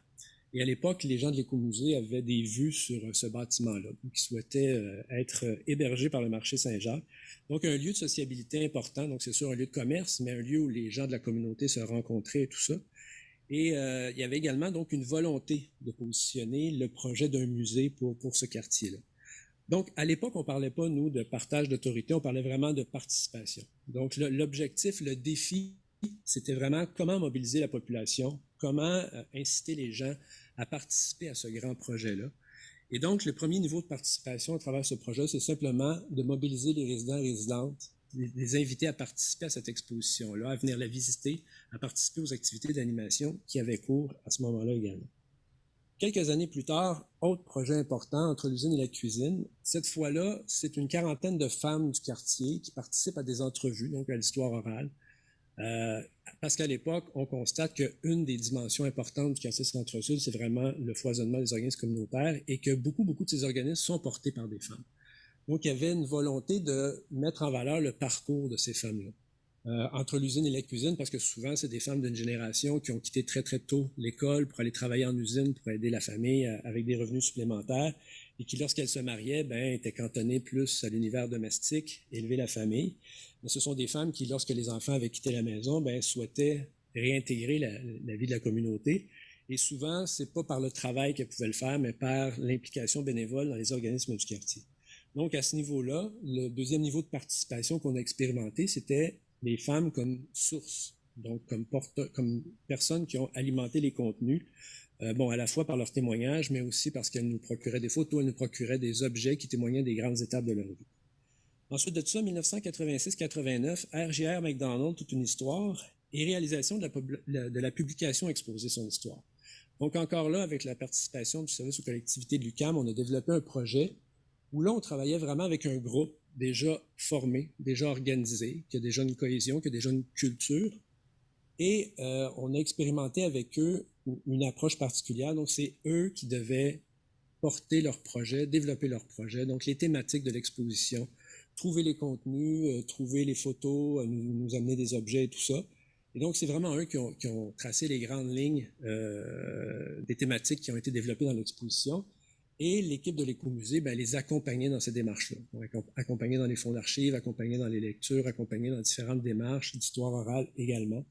Et à l'époque, les gens de l'écomusée avaient des vues sur ce bâtiment-là, qui souhaitaient être hébergés par le marché Saint-Jacques. Donc, un lieu de sociabilité important. Donc, c'est sûr, un lieu de commerce, mais un lieu où les gens de la communauté se rencontraient et tout ça. Et il y avait également donc une volonté de positionner le projet d'un musée pour ce quartier-là. Donc, à l'époque, on ne parlait pas, nous, de partage d'autorité, on parlait vraiment de participation. Donc, l'objectif, le défi, c'était vraiment comment mobiliser la population, comment inciter les gens à participer à ce grand projet-là. Et donc, le premier niveau de participation à travers ce projet, c'est simplement de mobiliser les résidents et résidentes, les inviter à participer à cette exposition-là, à venir la visiter, à participer aux activités d'animation qui avaient cours à ce moment-là également. Quelques années plus tard, autre projet important entre l'usine et la cuisine. Cette fois-là, c'est une quarantaine de femmes du quartier qui participent à des entrevues, donc à l'histoire orale. Parce qu'à l'époque, on constate qu'une des dimensions importantes du quartier Centre-Sud, c'est vraiment le foisonnement des organismes communautaires et que beaucoup de ces organismes sont portés par des femmes. Donc, il y avait une volonté de mettre en valeur le parcours de ces femmes-là. Entre l'usine et la cuisine, parce que souvent, c'est des femmes d'une génération qui ont quitté très, très tôt l'école pour aller travailler en usine, pour aider la famille avec des revenus supplémentaires, et qui, lorsqu'elles se mariaient, étaient cantonnées plus à l'univers domestique, élever la famille. Mais ce sont des femmes qui, lorsque les enfants avaient quitté la maison, souhaitaient réintégrer la vie de la communauté. Et souvent, c'est pas par le travail qu'elles pouvaient le faire, mais par l'implication bénévole dans les organismes du quartier. Donc, à ce niveau-là, le deuxième niveau de participation qu'on a expérimenté, c'était les femmes comme source, donc comme personnes qui ont alimenté les contenus, à la fois par leur témoignage, mais aussi parce qu'elles nous procuraient des photos, elles nous procuraient des objets qui témoignaient des grandes étapes de leur vie. Ensuite de ça, 1986-89, RJR McDonald, toute une histoire, et réalisation de la publication exposée son histoire. Donc encore là, avec la participation du service aux collectivités de l'UQAM, on a développé un projet où là, on travaillait vraiment avec un groupe déjà formé, déjà organisé, qui a déjà une cohésion, qui a déjà une culture. Et on a expérimenté avec eux une approche particulière. Donc, c'est eux qui devaient porter leur projet, développer leur projet. Donc, les thématiques de l'exposition, trouver les contenus, trouver les photos, nous amener des objets et tout ça. Et donc, c'est vraiment eux qui ont tracé les grandes lignes des thématiques qui ont été développées dans l'exposition. Et l'équipe de l'écomusée, les accompagnait dans ces démarches-là. Accompagnait dans les fonds d'archives, accompagnait dans les lectures, accompagnait dans différentes démarches d'histoire orale également.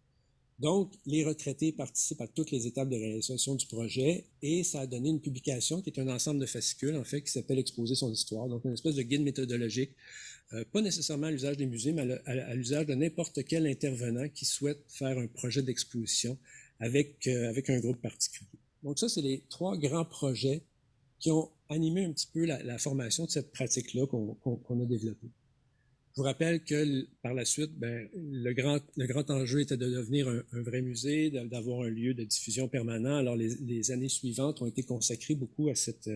Donc, les retraités participent à toutes les étapes de réalisation du projet et ça a donné une publication qui est un ensemble de fascicules, en fait, qui s'appelle « Exposer son histoire ». Donc, une espèce de guide méthodologique, pas nécessairement à l'usage des musées, mais à l'usage de n'importe quel intervenant qui souhaite faire un projet d'exposition avec un groupe particulier. Donc, ça, c'est les 3 grands projets qui ont animé un petit peu la formation de cette pratique-là qu'on a développée. Je vous rappelle que par la suite, le grand enjeu était de devenir un vrai musée, d'avoir un lieu de diffusion permanent. Alors, les années suivantes ont été consacrées beaucoup à cette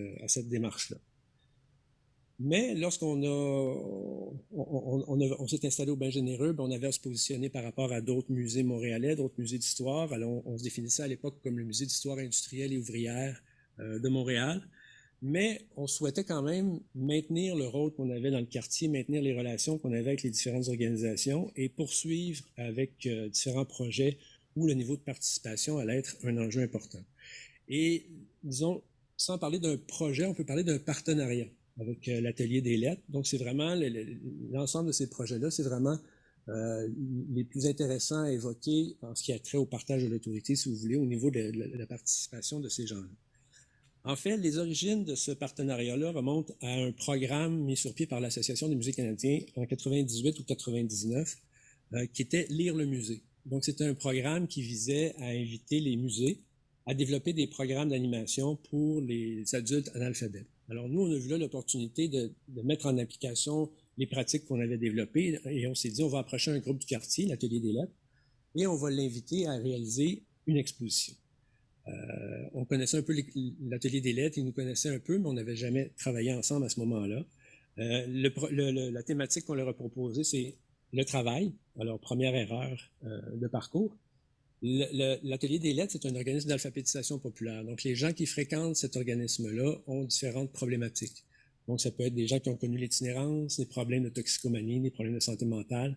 démarche-là. Mais lorsqu'on on s'est installé au Bain Généreux, on avait à se positionner par rapport à d'autres musées montréalais, d'autres musées d'histoire. Alors, on se définissait à l'époque comme le Musée d'histoire industrielle et ouvrière de Montréal. Mais on souhaitait quand même maintenir le rôle qu'on avait dans le quartier, maintenir les relations qu'on avait avec les différentes organisations et poursuivre avec différents projets où le niveau de participation allait être un enjeu important. Et disons, sans parler d'un projet, on peut parler d'un partenariat avec l'Atelier des lettres. Donc, c'est vraiment l'ensemble de ces projets-là, c'est vraiment les plus intéressants à évoquer en ce qui a trait au partage de l'autorité, si vous voulez, au niveau de la participation de ces gens-là. En fait, les origines de ce partenariat-là remontent à un programme mis sur pied par l'Association des musées canadiens en 98 ou 99, qui était Lire le musée. Donc, c'était un programme qui visait à inviter les musées à développer des programmes d'animation pour les adultes analphabètes. Alors, nous, on a vu là l'opportunité de mettre en application les pratiques qu'on avait développées et on s'est dit, on va approcher un groupe du quartier, l'Atelier des lettres, et on va l'inviter à réaliser une exposition. On connaissait un peu l'Atelier des lettres, ils nous connaissaient un peu, mais on n'avait jamais travaillé ensemble à ce moment-là. La thématique qu'on leur a proposée, c'est le travail. Alors, première erreur de parcours. L'Atelier des lettres, c'est un organisme d'alphabétisation populaire. Donc, les gens qui fréquentent cet organisme-là ont différentes problématiques. Donc, ça peut être des gens qui ont connu l'itinérance, des problèmes de toxicomanie, des problèmes de santé mentale.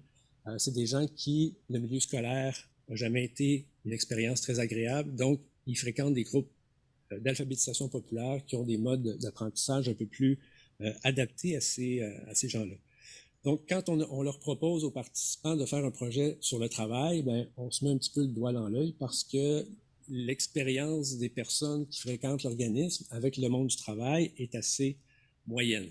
C'est des gens qui, le milieu scolaire n'a jamais été une expérience très agréable. Donc, ils fréquentent des groupes d'alphabétisation populaire qui ont des modes d'apprentissage un peu plus adaptés à ces gens-là. Donc, quand on leur propose aux participants de faire un projet sur le travail, bien, on se met un petit peu le doigt dans l'œil parce que l'expérience des personnes qui fréquentent l'organisme avec le monde du travail est assez moyenne.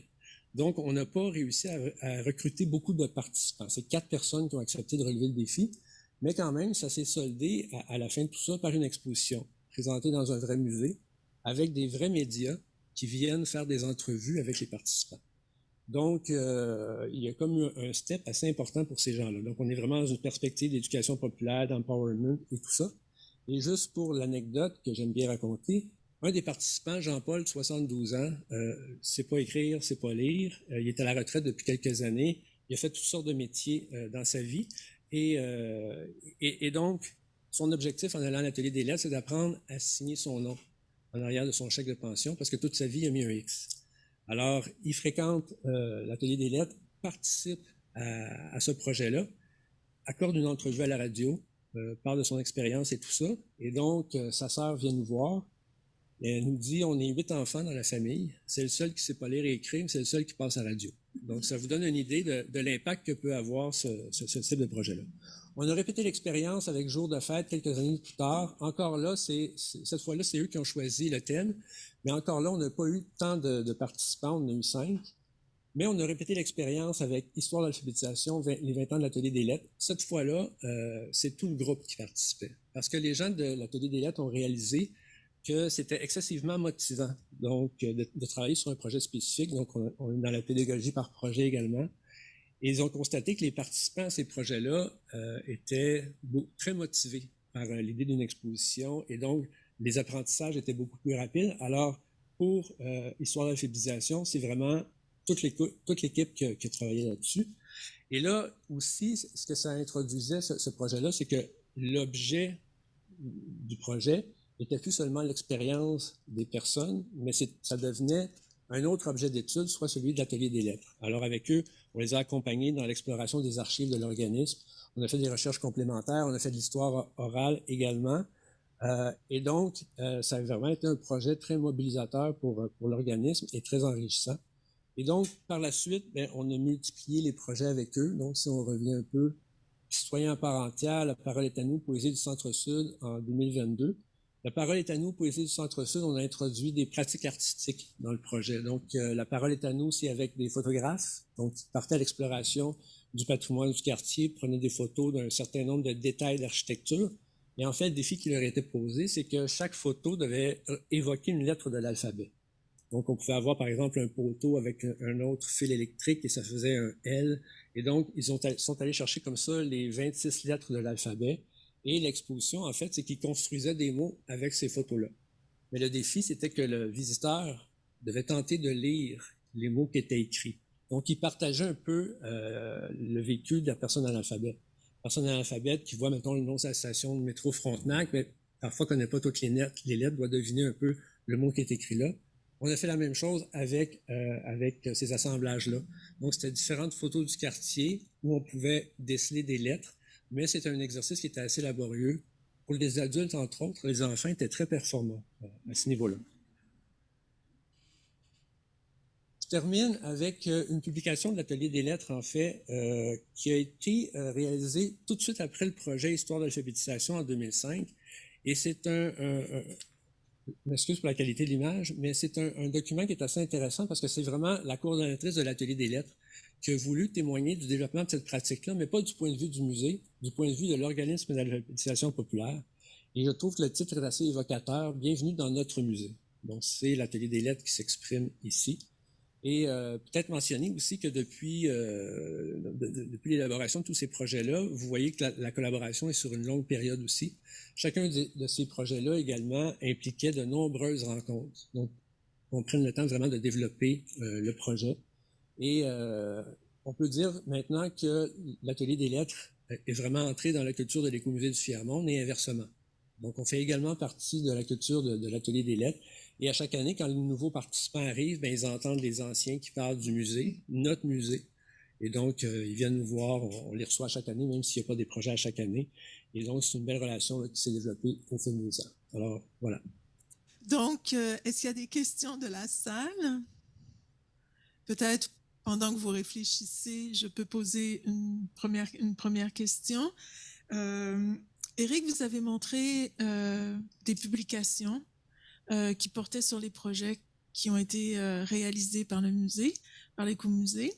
Donc, on n'a pas réussi à recruter beaucoup de participants. C'est 4 personnes qui ont accepté de relever le défi, mais quand même, ça s'est soldé à la fin de tout ça par une exposition présentée dans un vrai musée avec des vrais médias qui viennent faire des entrevues avec les participants. Donc, il y a comme un step assez important pour ces gens-là. Donc, on est vraiment dans une perspective d'éducation populaire, d'empowerment et tout ça. Et juste pour l'anecdote que j'aime bien raconter, un des participants, Jean-Paul, 72 ans, sait pas écrire, sait pas lire. Il est à la retraite depuis quelques années. Il a fait toutes sortes de métiers dans sa vie. Et donc, son objectif en allant à l'Atelier des lettres, c'est d'apprendre à signer son nom en arrière de son chèque de pension parce que toute sa vie, il a mis un X. Alors, il fréquente l'Atelier des lettres, participe à ce projet-là, accorde une entrevue à la radio, parle de son expérience et tout ça. Et donc, sa sœur vient nous voir et elle nous dit, on est 8 enfants dans la famille, c'est le seul qui ne sait pas lire et écrire, c'est le seul qui passe à la radio. Donc, ça vous donne une idée de l'impact que peut avoir ce type de projet-là. On a répété l'expérience avec Jour de fête quelques années plus tard. Encore là, cette fois-là, c'est eux qui ont choisi le thème. Mais encore là, on n'a pas eu tant de participants, on en a eu 5. Mais on a répété l'expérience avec Histoire de l'alphabétisation, les 20 ans de l'Atelier des lettres. Cette fois-là, c'est tout le groupe qui participait. Parce que les gens de l'Atelier des lettres ont réalisé que c'était excessivement motivant donc de travailler sur un projet spécifique. Donc, on est dans la pédagogie par projet également. Et ils ont constaté que les participants à ces projets-là étaient très motivés par l'idée d'une exposition et donc les apprentissages étaient beaucoup plus rapides. Alors, pour Histoire de l'alphabétisation, c'est vraiment toute l'équipe qui a travaillé là-dessus. Et là aussi, ce que ça introduisait, ce projet-là, c'est que l'objet du projet n'était plus seulement l'expérience des personnes, mais ça devenait un autre objet d'étude, soit celui de l'Atelier des lettres. Alors avec eux, on les a accompagnés dans l'exploration des archives de l'organisme. On a fait des recherches complémentaires, on a fait de l'histoire orale également. Et donc, ça a vraiment été un projet très mobilisateur pour l'organisme et très enrichissant. Et donc, par la suite, bien, on a multiplié les projets avec eux. Donc, si on revient un peu, Citoyens à part entière, La parole est à nous, Poésie du Centre-Sud en 2022. La parole est à nous, Poésie du Centre-Sud, on a introduit des pratiques artistiques dans le projet. Donc, La parole est à nous, c'est avec des photographes. Donc, ils partaient à l'exploration du patrimoine du quartier, prenaient des photos d'un certain nombre de détails d'architecture. Et en fait, le défi qui leur était posé, c'est que chaque photo devait évoquer une lettre de l'alphabet. Donc, on pouvait avoir, par exemple, un poteau avec un autre fil électrique et ça faisait un L. Et donc, ils sont allés chercher comme ça les 26 lettres de l'alphabet. Et l'exposition, en fait, c'est qu'ils construisaient des mots avec ces photos-là. Mais le défi, c'était que le visiteur devait tenter de lire les mots qui étaient écrits. Donc, il partageait un peu le vécu de la personne analphabète. La personne analphabète qui voit, mettons, l'énonciation de métro Frontenac, mais parfois ne connaît pas toutes les lettres, doit deviner un peu le mot qui est écrit là. On a fait la même chose avec ces assemblages-là. Donc, c'était différentes photos du quartier où on pouvait déceler des lettres, mais c'était un exercice qui était assez laborieux. Pour les adultes, entre autres, les enfants étaient très performants à ce niveau-là. Je termine avec une publication de l'Atelier des lettres, en fait, qui a été réalisée tout de suite après le projet Histoire de l'alphabétisation en 2005. Et c'est je m'excuse pour la qualité de l'image, mais c'est un document qui est assez intéressant parce que c'est vraiment la coordonnatrice de l'Atelier des lettres qui a voulu témoigner du développement de cette pratique-là, mais pas du point de vue du musée, du point de vue de l'organisme d'alphabétisation populaire. Et je trouve que le titre est assez évocateur, « Bienvenue dans notre musée ». Donc, c'est l'Atelier des lettres qui s'exprime ici. Et peut-être mentionner aussi que depuis l'élaboration de tous ces projets-là, vous voyez que la collaboration est sur une longue période aussi. Chacun de ces projets-là également impliquait de nombreuses rencontres. Donc, on prenne le temps vraiment de développer le projet. Et on peut dire maintenant que l'Atelier des lettres est vraiment entré dans la culture de l'Écomusée du Fier-Monde et inversement. Donc, on fait également partie de la culture de l'Atelier des lettres. Et à chaque année, quand les nouveaux participants arrivent, bien, ils entendent les anciens qui parlent du musée, notre musée. Et donc, ils viennent nous voir, on les reçoit chaque année, même s'il n'y a pas des projets à chaque année. Et donc, c'est une belle relation là, qui s'est développée au fil des ans. Alors, voilà. Donc, est-ce qu'il y a des questions de la salle? Peut-être, pendant que vous réfléchissez, je peux poser une première question. Éric, vous avez montré des publications qui portaient sur les projets qui ont été réalisés par le musée, par l'écomusée.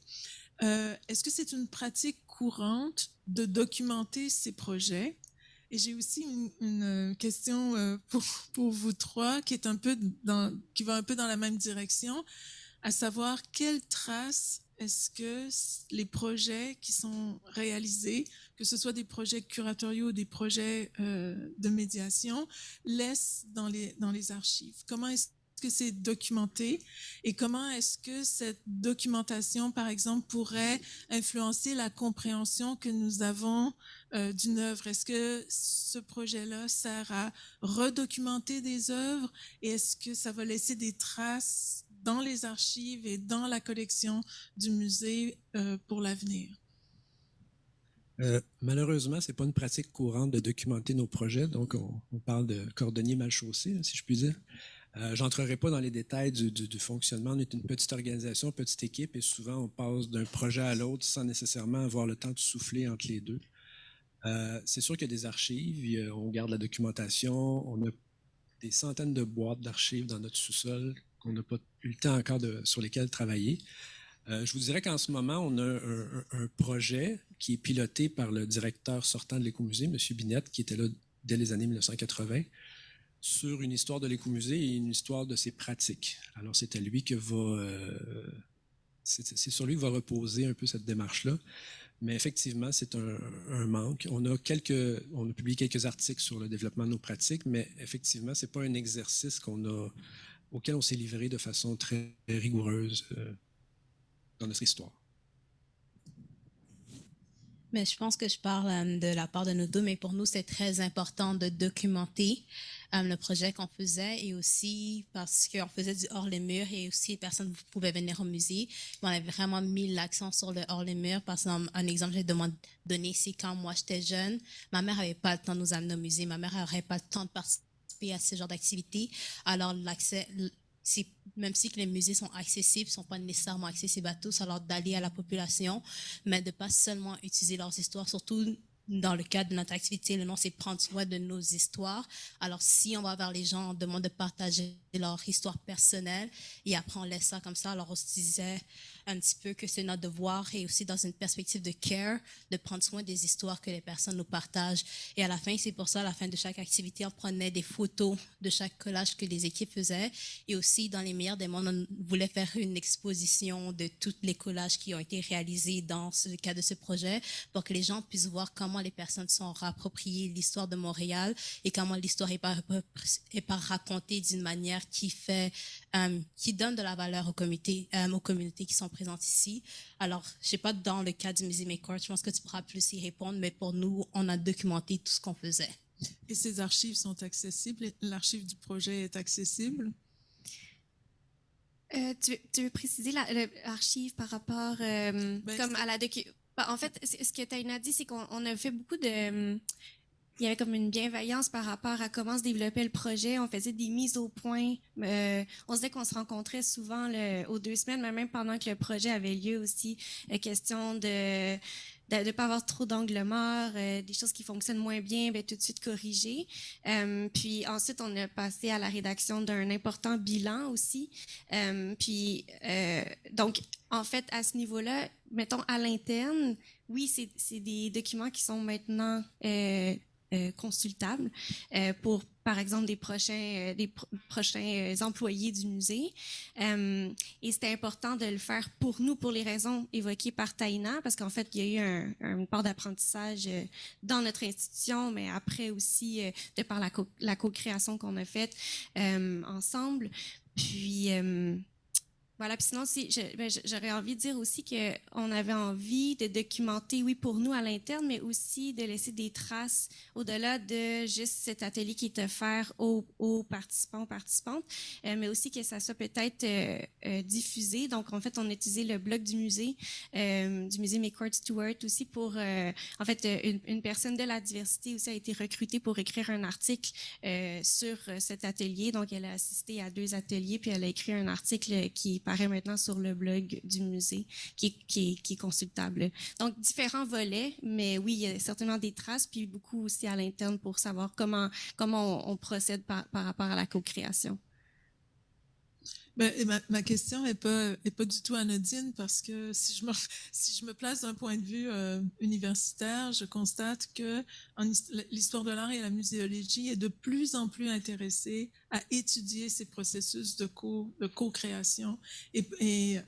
Est-ce que c'est une pratique courante de documenter ces projets? Et j'ai aussi une question pour vous trois qui va un peu dans la même direction, à savoir quelles traces est-ce que les projets qui sont réalisés, que ce soit des projets curatoriaux ou des projets de médiation, laissent dans les archives? Comment est-ce que c'est documenté et comment est-ce que cette documentation, par exemple, pourrait influencer la compréhension que nous avons d'une œuvre? Est-ce que ce projet-là sert à redocumenter des œuvres et est-ce que ça va laisser des traces dans les archives et dans la collection du musée pour l'avenir? Malheureusement, ce n'est pas une pratique courante de documenter nos projets, donc on parle de cordonnier mal chaussé, si je puis dire. Je n'entrerai pas dans les détails du fonctionnement. On est une petite organisation, petite équipe, et souvent on passe d'un projet à l'autre sans nécessairement avoir le temps de souffler entre les deux. C'est sûr qu'il y a des archives, on garde la documentation, on a des centaines de boîtes d'archives dans notre sous-sol qu'on n'a pas eu le temps encore sur lesquelles travailler. Je vous dirais qu'en ce moment, on a un projet qui est piloté par le directeur sortant de l'Écomusée, M. Binette, qui était là dès les années 1980, sur une histoire de l'Écomusée et une histoire de ses pratiques. Alors, c'est sur lui que va reposer un peu cette démarche-là. Mais effectivement, c'est un manque. On a publié quelques articles sur le développement de nos pratiques, mais effectivement, ce n'est pas un exercice auquel on s'est livré de façon très rigoureuse dans notre histoire. Mais je pense que je parle de la part de nous deux, mais pour nous, c'est très important de documenter le projet qu'on faisait et aussi parce qu'on faisait du hors-les-murs et aussi les personnes pouvaient venir au musée. On avait vraiment mis l'accent sur le hors-les-murs. Par exemple, un exemple que j'ai donné, c'est quand moi j'étais jeune, ma mère n'avait pas le temps de nous amener au musée, ma mère n'aurait pas le temps de participer à ce genre d'activité. Alors, l'accès... même si que les musées sont accessibles, ne sont pas nécessairement accessibles à tous, alors d'aller à la population, mais de ne pas seulement utiliser leurs histoires, surtout dans le cadre de notre activité, le nom c'est prendre soin de nos histoires. Alors si on va vers les gens, on demande de partager leur histoire personnelle et après on laisse ça comme ça, alors on se disait un petit peu que c'est notre devoir et aussi dans une perspective de care, de prendre soin des histoires que les personnes nous partagent. Et à la fin, c'est pour ça, à la fin de chaque activité, on prenait des photos de chaque collage que les équipes faisaient. Et aussi, dans les meilleurs des mondes, on voulait faire une exposition de tous les collages qui ont été réalisés dans le cadre de ce projet pour que les gens puissent voir comment comment les personnes sont rappropriées l'histoire de Montréal et comment l'histoire est pas racontée d'une manière qui donne de la valeur aux communautés qui sont présentes ici. Alors, je sais pas, dans le cas du musée McCourt, je pense que tu pourras plus y répondre, mais pour nous, on a documenté tout ce qu'on faisait. Et ces archives sont accessibles? L'archive du projet est accessible? Tu veux préciser l'archive par rapport comme à la en fait, ce que Taina dit, c'est qu'on a fait beaucoup de... il y avait comme une bienveillance par rapport à comment se développait le projet. On faisait des mises au point. On se disait qu'on se rencontrait souvent aux 2 semaines, mais même pendant que le projet avait lieu aussi. Question de ne pas avoir trop d'angles morts, des choses qui fonctionnent moins bien, tout de suite corriger. Puis ensuite, on a passé à la rédaction d'un important bilan aussi. Donc, en fait, à ce niveau-là, mettons à l'interne, oui, c'est des documents qui sont maintenant consultables pour, par exemple, des prochains employés du musée. Et c'était important de le faire pour nous, pour les raisons évoquées par Taina, parce qu'en fait, il y a eu une part d'apprentissage dans notre institution, mais après aussi, de par la co-création qu'on a faite ensemble. Puis... voilà, puis sinon, j'aurais envie de dire aussi qu'on avait envie de documenter, oui, pour nous à l'interne, mais aussi de laisser des traces au-delà de juste cet atelier qui est offert aux participantes, mais aussi que ça soit peut-être diffusé. Donc, en fait, on a utilisé le blog du musée McCourt Stewart aussi pour, en fait, une personne de la diversité aussi a été recrutée pour écrire un article sur cet atelier. Donc, elle a assisté à 2 ateliers, puis elle a écrit un article qui paraît maintenant sur le blog du musée, qui est consultable. Donc, différents volets, mais oui, il y a certainement des traces, puis beaucoup aussi à l'interne pour savoir comment on procède par rapport à la co-création. Ma question est pas du tout anodine parce que si je me place d'un point de vue universitaire, je constate que l'histoire de l'art et la muséologie est de plus en plus intéressée à étudier ces processus de co-création et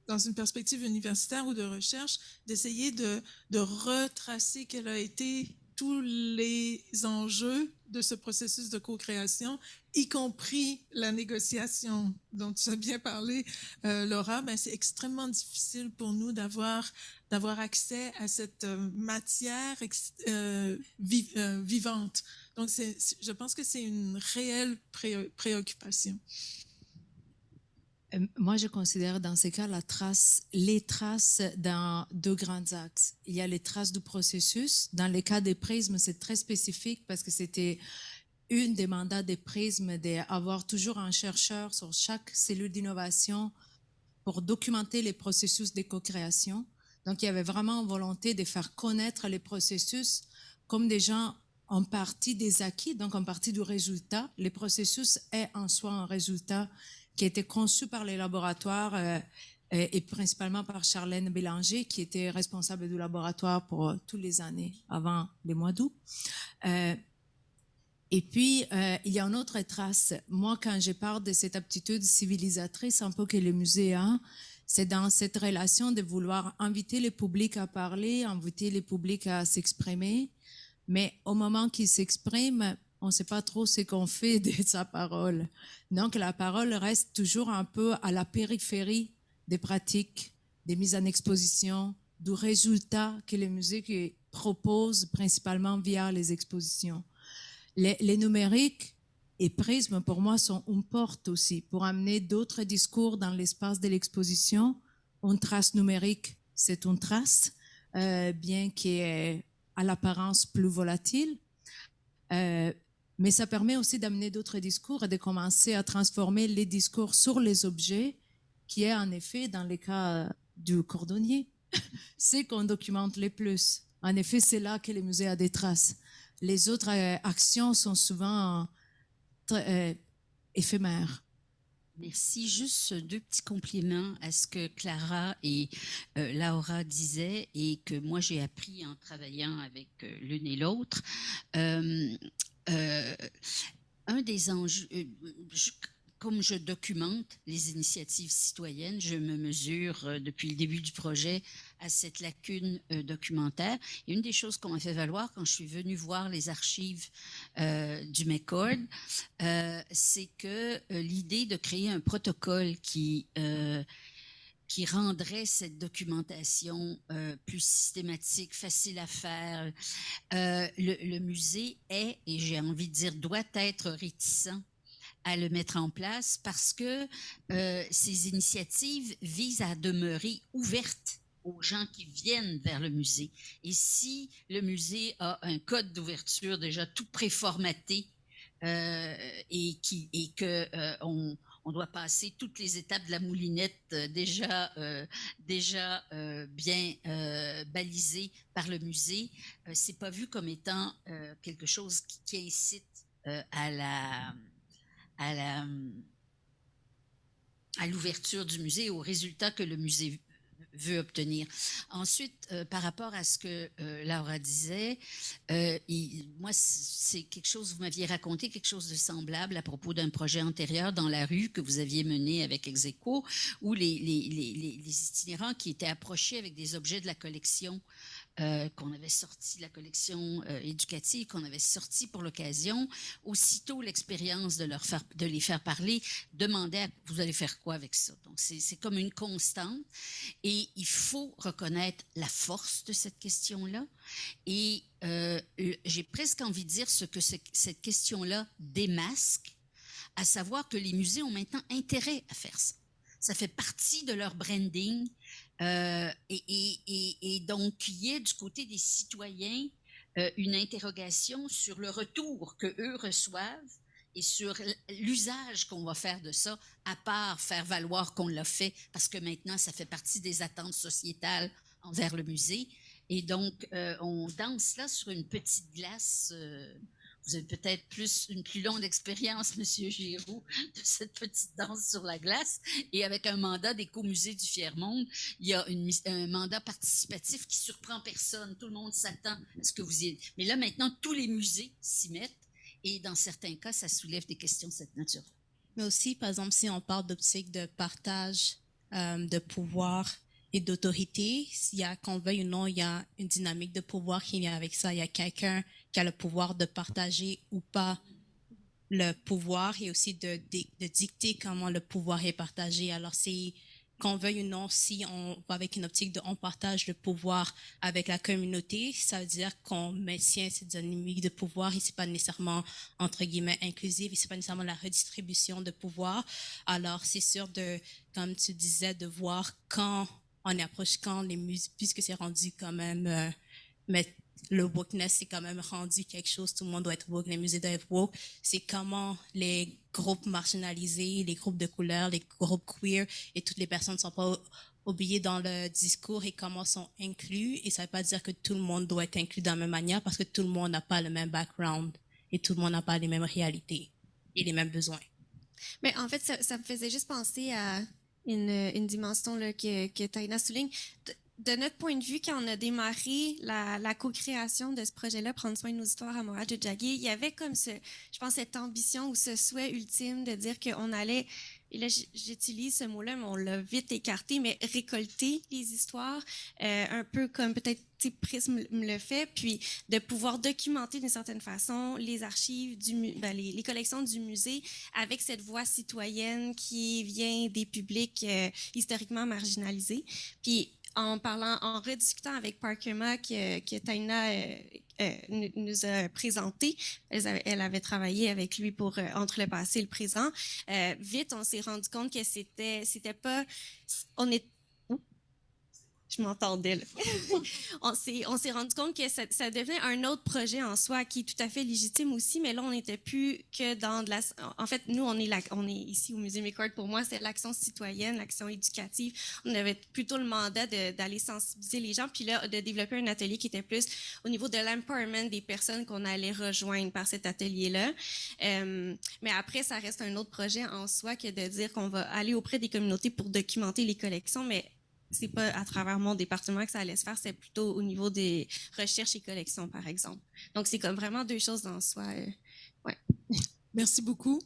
dans une perspective universitaire ou de recherche, d'essayer de retracer quels ont été tous les enjeux de ce processus de co-création, y compris la négociation dont tu as bien parlé, Laura. C'est extrêmement difficile pour nous d'avoir accès à cette matière vivante. Donc, je pense que c'est une réelle préoccupation. Moi, je considère dans ces cas les traces dans 2 grands axes. Il y a les traces du processus. Dans les cas des prismes, c'est très spécifique parce que c'était une des mandats des prismes d'avoir toujours un chercheur sur chaque cellule d'innovation pour documenter les processus de co-création. Donc, il y avait vraiment une volonté de faire connaître les processus comme des gens en partie des acquis, donc en partie du résultat. Les processus est en soi un résultat qui a été conçu par les laboratoires et principalement par Charlène Bélanger, qui était responsable du laboratoire pour toutes les années avant les mois d'août. Et puis, il y a une autre trace. Moi, quand je parle de cette aptitude civilisatrice un peu que le musée a, c'est dans cette relation de vouloir inviter le public à parler, inviter le public à s'exprimer, mais au moment qu'il s'exprime, on ne sait pas trop ce qu'on fait de sa parole. Donc, la parole reste toujours un peu à la périphérie des pratiques, des mises en exposition, du résultat que le musée propose principalement via les expositions. Les numériques et prismes, pour moi, sont une porte aussi pour amener d'autres discours dans l'espace de l'exposition. Une trace numérique, c'est une trace, bien qu'elle est à l'apparence plus volatile. Mais ça permet aussi d'amener d'autres discours et de commencer à transformer les discours sur les objets, qui est en effet, dans le cas du cordonnier, c'est qu'on documente le plus. En effet, c'est là que le musée a des traces. Les autres actions sont souvent éphémères. Merci. Juste 2 petits compliments à ce que Clara et Laura disaient et que moi j'ai appris en travaillant avec l'une et l'autre. Un des enjeux, comme je documente les initiatives citoyennes, je me mesure depuis le début du projet à cette lacune documentaire. Et une des choses qu'on m'a fait valoir quand je suis venue voir les archives du McCord, c'est que l'idée de créer un protocole qui rendrait cette documentation plus systématique, facile à faire. Le musée est, et j'ai envie de dire, doit être réticent à le mettre en place parce que ces initiatives visent à demeurer ouvertes aux gens qui viennent vers le musée. Et si le musée a un code d'ouverture déjà tout préformaté et que on doit passer toutes les étapes de la moulinette déjà bien balisées par le musée, c'est pas vu comme étant quelque chose qui incite à l'ouverture du musée, au résultat que le musée veut obtenir. Ensuite, par rapport à ce que Laura disait, moi, c'est quelque chose, vous m'aviez raconté quelque chose de semblable à propos d'un projet antérieur dans la rue que vous aviez mené avec Execo, où les itinérants qui étaient approchés avec des objets de la collection qu'on avait sorti de la collection éducative, qu'on avait sorti pour l'occasion, aussitôt l'expérience de les faire parler, demandait vous allez faire quoi avec ça? Donc, c'est comme une constante et il faut reconnaître la force de cette question-là et j'ai presque envie de dire ce que cette question-là démasque, à savoir que les musées ont maintenant intérêt à faire ça. Ça fait partie de leur branding et donc il y a du côté des citoyens une interrogation sur le retour qu'eux reçoivent et sur l'usage qu'on va faire de ça, à part faire valoir qu'on l'a fait, parce que maintenant ça fait partie des attentes sociétales envers le musée. Et donc on danse là sur une petite glace. Vous avez peut-être une plus longue expérience, Monsieur Giroux, de cette petite danse sur la glace. Et avec un mandat d'Écomusée du Fier-Monde, il y a un mandat participatif qui surprend personne. Tout le monde s'attend à ce que vous y... Mais là, maintenant, tous les musées s'y mettent. Et dans certains cas, ça soulève des questions de cette nature. Mais aussi, par exemple, si on parle d'optique de partage de pouvoir et d'autorité, qu'on veuille ou non, il y a une dynamique de pouvoir qui vient avec ça. Il y a quelqu'un qui a le pouvoir de partager ou pas le pouvoir et aussi de dicter comment le pouvoir est partagé. Alors, c'est qu'on veuille ou non, si on va avec une optique de on partage le pouvoir avec la communauté, ça veut dire qu'on maintient cette dynamique de pouvoir et c'est pas nécessairement, entre guillemets, inclusive et c'est pas nécessairement la redistribution de pouvoir. Alors, c'est sûr de, comme tu disais, de voir quand on approche, quand les musées, puisque c'est rendu quand même, mais le wokeness, c'est quand même rendu quelque chose, tout le monde doit être woke, les musées doivent être woke, c'est comment les groupes marginalisés, les groupes de couleur, les groupes queer et toutes les personnes ne sont pas oubliées dans le discours et comment sont inclus. Et ça ne veut pas dire que tout le monde doit être inclus de la même manière parce que tout le monde n'a pas le même background et tout le monde n'a pas les mêmes réalités et les mêmes besoins. Mais en fait, ça me faisait juste penser à une dimension là, que Taina souligne. De notre point de vue, quand on a démarré la co-création de ce projet-là, Prendre soin de nos histoires à Montréal-Tiohtià:ke, il y avait comme je pense, cette ambition ou ce souhait ultime de dire qu'on allait, et là j'utilise ce mot-là, mais on l'a vite écarté, mais récolter les histoires, un peu comme peut-être Prisme le fait, puis de pouvoir documenter d'une certaine façon les archives, les collections du musée avec cette voix citoyenne qui vient des publics historiquement marginalisés. Puis en rediscutant avec Parker Mac que Taina nous a présenté, elle avait travaillé avec lui pour entre le passé et le présent. Vite, on s'est rendu compte que c'était pas, je m'entendais là. on s'est rendu compte que ça devenait un autre projet en soi qui est tout à fait légitime aussi, mais là on n'était plus que dans de la. En fait, nous on est ici au Musée McCord. Pour moi, c'est l'action citoyenne, l'action éducative. On avait plutôt le mandat d'aller sensibiliser les gens, puis là de développer un atelier qui était plus au niveau de l'empowerment des personnes qu'on allait rejoindre par cet atelier-là. Mais après, ça reste un autre projet en soi que de dire qu'on va aller auprès des communautés pour documenter les collections, mais c'est pas à travers mon département que ça allait se faire, c'est plutôt au niveau des recherches et collections, par exemple. Donc, c'est comme vraiment deux choses en soi. Ouais. Merci beaucoup.